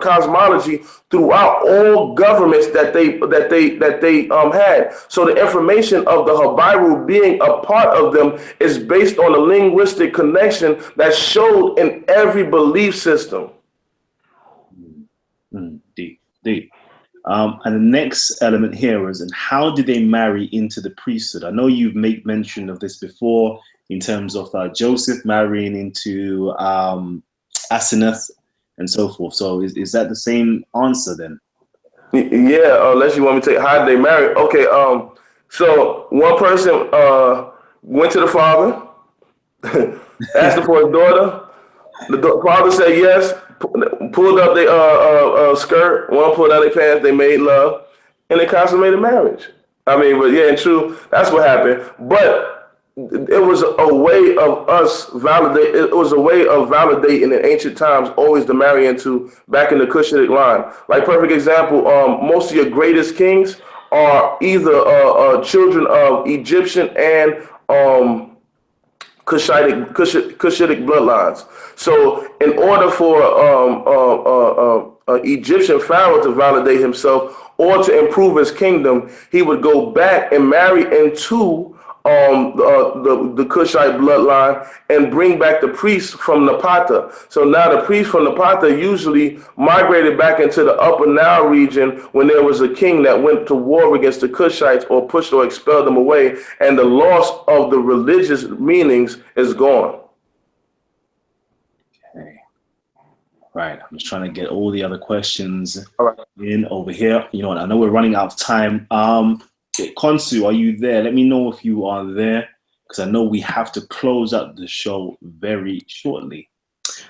cosmology throughout all governments that they had. So the information of the Habiru being a part of them is based on a linguistic connection that showed in every belief system. Deep. And the next element here is, and how did they marry into the priesthood? I know you've made mention of this before in terms of Joseph marrying into Asenath and so forth. So is that the same answer then? Yeah, unless you want me to take how did they marry? Okay, so one person went to the father, asked him for his daughter. The father said yes, pulled up their skirt, one pulled out their pants, they made love, and they consummated marriage. But yeah, and true, that's what happened. But it was a way of us validate. It was a way of validating in ancient times, always to marry into back in the Cushitic line. Like perfect example, most of your greatest kings are either children of Egyptian and Cushitic bloodlines. So, in order for Egyptian pharaoh to validate himself or to improve his kingdom, he would go back and marry into the Kushite bloodline and bring back the priests from Napata. So now the priests from Napata usually migrated back into the Upper Nile region when there was a king that went to war against the Kushites or pushed or expelled them away, and the loss of the religious meanings is gone. Okay. Right. I'm just trying to get all the other questions All right. in over here. You know what? I know we're running out of time. Konsu, are you there? Let me know if you are there, because I know we have to close out the show very shortly.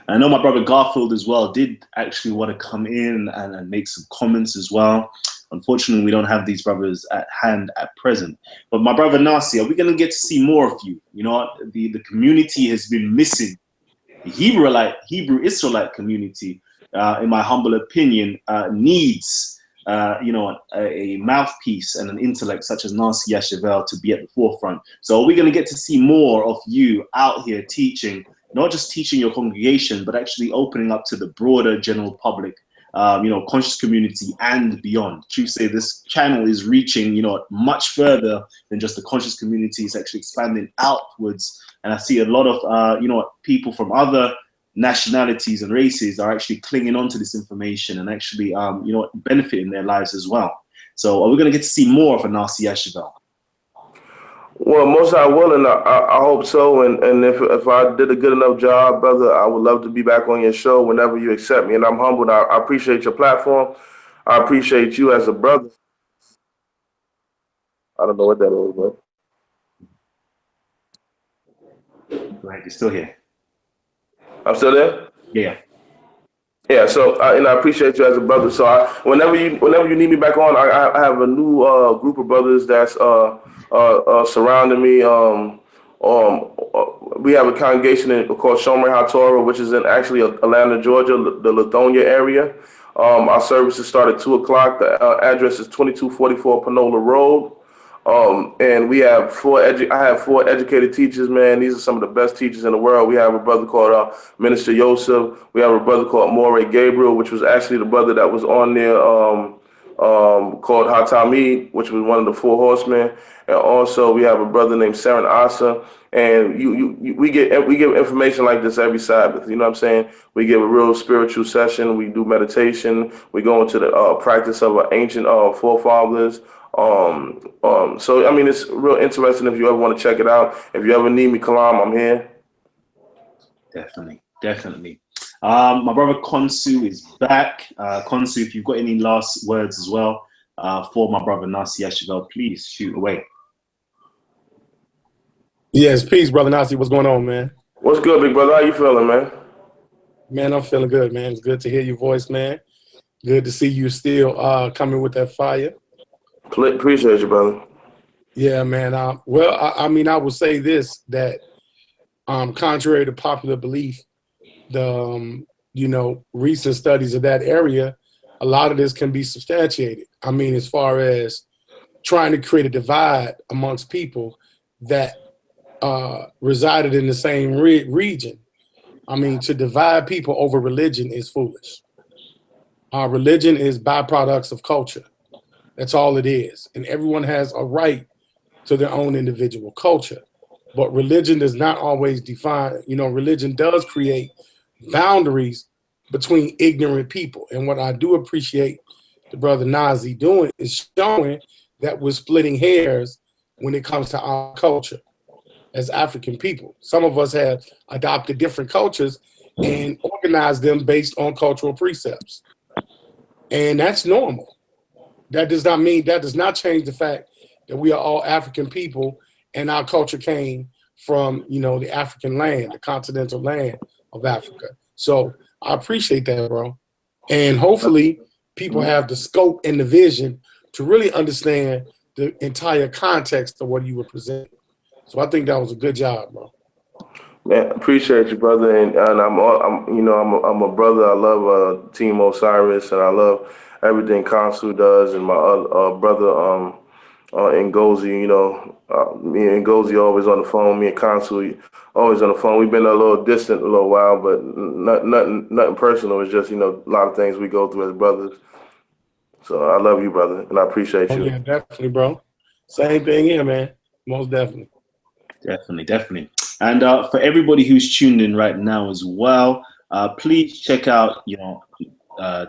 And I know my brother Garfield as well did actually want to come in and make some comments as well. Unfortunately, we don't have these brothers at hand at present. But my brother Nasi, are we going to get to see more of you? You know, the community has been missing. The Hebrew Israelite community, in my humble opinion, needs a mouthpiece and an intellect such as Nasi Yashuv-El to be at the forefront. So we're going to get to see more of you out here teaching, not just teaching your congregation, but actually opening up to the broader general public, conscious community and beyond. Truth say, this channel is reaching, much further than just the conscious community. It's actually expanding outwards. And I see a lot of, people from other nationalities and races are actually clinging on to this information and actually, benefiting their lives as well. So are we going to get to see more of a Nasi Yashuv-El? Well, most I will, and I hope so. And if I did a good enough job, brother, I would love to be back on your show whenever you accept me. And I'm humbled. I appreciate your platform. I appreciate you as a brother. I don't know what that is, but Go ahead, you're still here. I'm still there. Yeah. Yeah, so and I appreciate you as a brother. So whenever you need me back on, I have a new group of brothers that's surrounding me. We have a congregation called Shomer HaTorah, which is in actually Atlanta, Georgia, the Lithonia area. Our services start at 2 o'clock. The address is 2244 Panola Road. And we have I have 4 educated teachers, man. These are some of the best teachers in the world. We have a brother called Minister Yosef. We have a brother called Moray Gabriel, which was actually the brother that was on there called Hatami, which was one of the 4 horsemen. And also we have a brother named Saren Asa. And we give information like this every Sabbath. You know what I'm saying? We give a real spiritual session. We do meditation. We go into the practice of our ancient forefathers. So I mean, it's real interesting if you ever want to check it out. If you ever need me, Kalam, I'm here. Definitely. My brother Konsu is back. Konsu, if you've got any last words as well for my brother Nasi Yashuv-El, please shoot away. Yes, peace, brother Nasi. What's going on, man? What's good, big brother? How you feeling, man? Man, I'm feeling good, man. It's good to hear your voice, man. Good to see you still coming with that fire. Appreciate you, brother. Yeah, man. Well, I mean, I will say this, that contrary to popular belief, the recent studies of that area, a lot of this can be substantiated. I mean, as far as trying to create a divide amongst people that resided in the same region. I mean, to divide people over religion is foolish. Religion is byproducts of culture. That's all it is. And everyone has a right to their own individual culture. But religion does not always define, religion does create boundaries between ignorant people. And what I do appreciate the brother Nazi doing is showing that we're splitting hairs when it comes to our culture as African people. Some of us have adopted different cultures and organized them based on cultural precepts. And that's normal. That does not change the fact that we are all African people and our culture came from, the African land, the continental land of Africa. So I appreciate that, bro. And hopefully people have the scope and the vision to really understand the entire context of what you were presenting. So I think that was a good job, bro. Man, appreciate you, brother, and I'm a brother. I love Team Osiris, and I love everything Consul does, and my brother Ngozi. Me and Ngozi always on the phone. Me and Consul always on the phone. We've been a little distant a little while, but nothing personal. It's just a lot of things we go through as brothers. So I love you, brother, and I appreciate Oh you. yeah, definitely, bro. Same thing here, man. Most definitely. Definitely. And for everybody who's tuned in right now as well, please check out,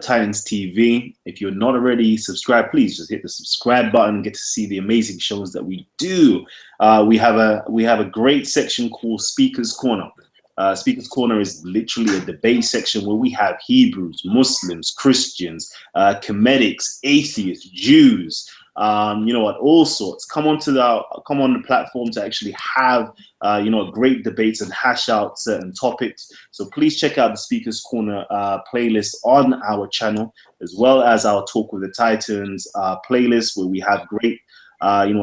Titans TV. If you're not already subscribed, please just hit the subscribe button. Get to see the amazing shows that we do. We have a great section called Speakers Corner. Speakers Corner is literally a debate section where we have Hebrews, Muslims, Christians, Comedics, atheists, Jews, all sorts. Come on the platform to actually have great debates and hash out certain topics. So please check out the Speakers Corner playlist on our channel, as well as our Talk with the Titans playlist, where we have great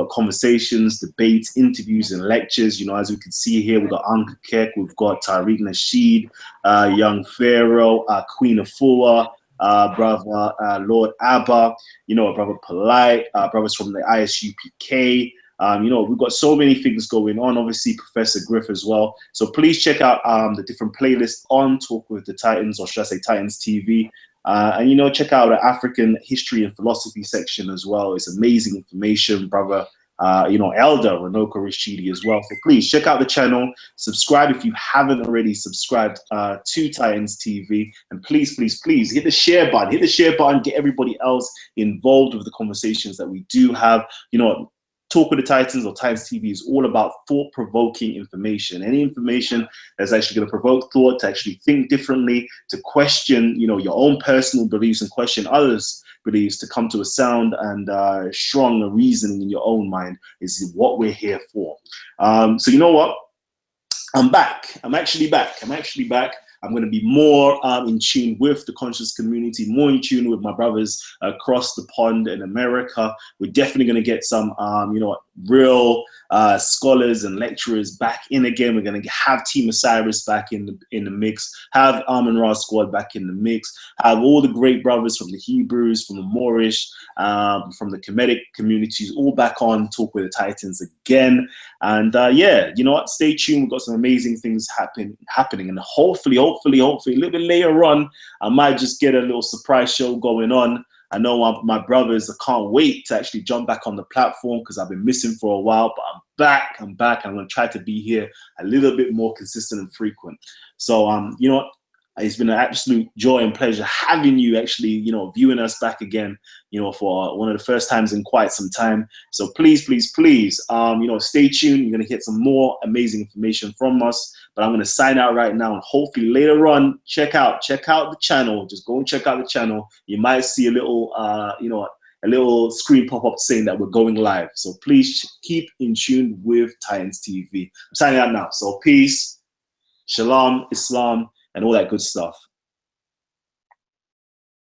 conversations, debates, interviews, and lectures. As we can see here, we've got Anka Kek, we've got Tariq Nasheed, Young Pharaoh, Queen Afua, brother Lord Abba, brother Polight, brothers from the ISUPK. We've got so many things going on. Obviously, Professor Griff as well. So please check out the different playlists on Talk with the Titans, or should I say Titans TV. And check out the African history and philosophy section as well. It's amazing information, brother. Elder Ranoko Rashidi as well. So please check out the channel, subscribe if you haven't already subscribed to Titans TV, and please hit the share button, get everybody else involved with the conversations that we do have. Talk with the Titans or Titans TV is all about thought-provoking information. Any information that's actually going to provoke thought, to actually think differently, to question, your own personal beliefs and question others' beliefs, to come to a sound and strong reasoning in your own mind is what we're here for. So you know what? I'm back. I'm actually back. I'm going to be more in tune with the conscious community, more in tune with my brothers across the pond in America. We're definitely going to get some, real scholars and lecturers back in again. We're going to have Team Osiris back in the mix, have Amun Ra Squad back in the mix, have all the great brothers from the Hebrews, from the Moorish, from the Kemetic communities, all back on Talk with the Titans again. And you know what? Stay tuned. We've got some amazing things happening, and hopefully, a little bit later on, I might just get a little surprise show going on. I know my brothers, I can't wait to actually jump back on the platform because I've been missing for a while, but I'm back. I'm going to try to be here a little bit more consistent and frequent. So, you know what? It's been an absolute joy and pleasure having you actually, viewing us back again, for one of the first times in quite some time. So please, stay tuned. You're going to get some more amazing information from us. But I'm going to sign out right now, and hopefully later on, check out the channel. Just go and check out the channel. You might see a little, a little screen pop up saying that we're going live. So please keep in tune with Titans TV. I'm signing out now. So peace, shalom, Islam, and all that good stuff.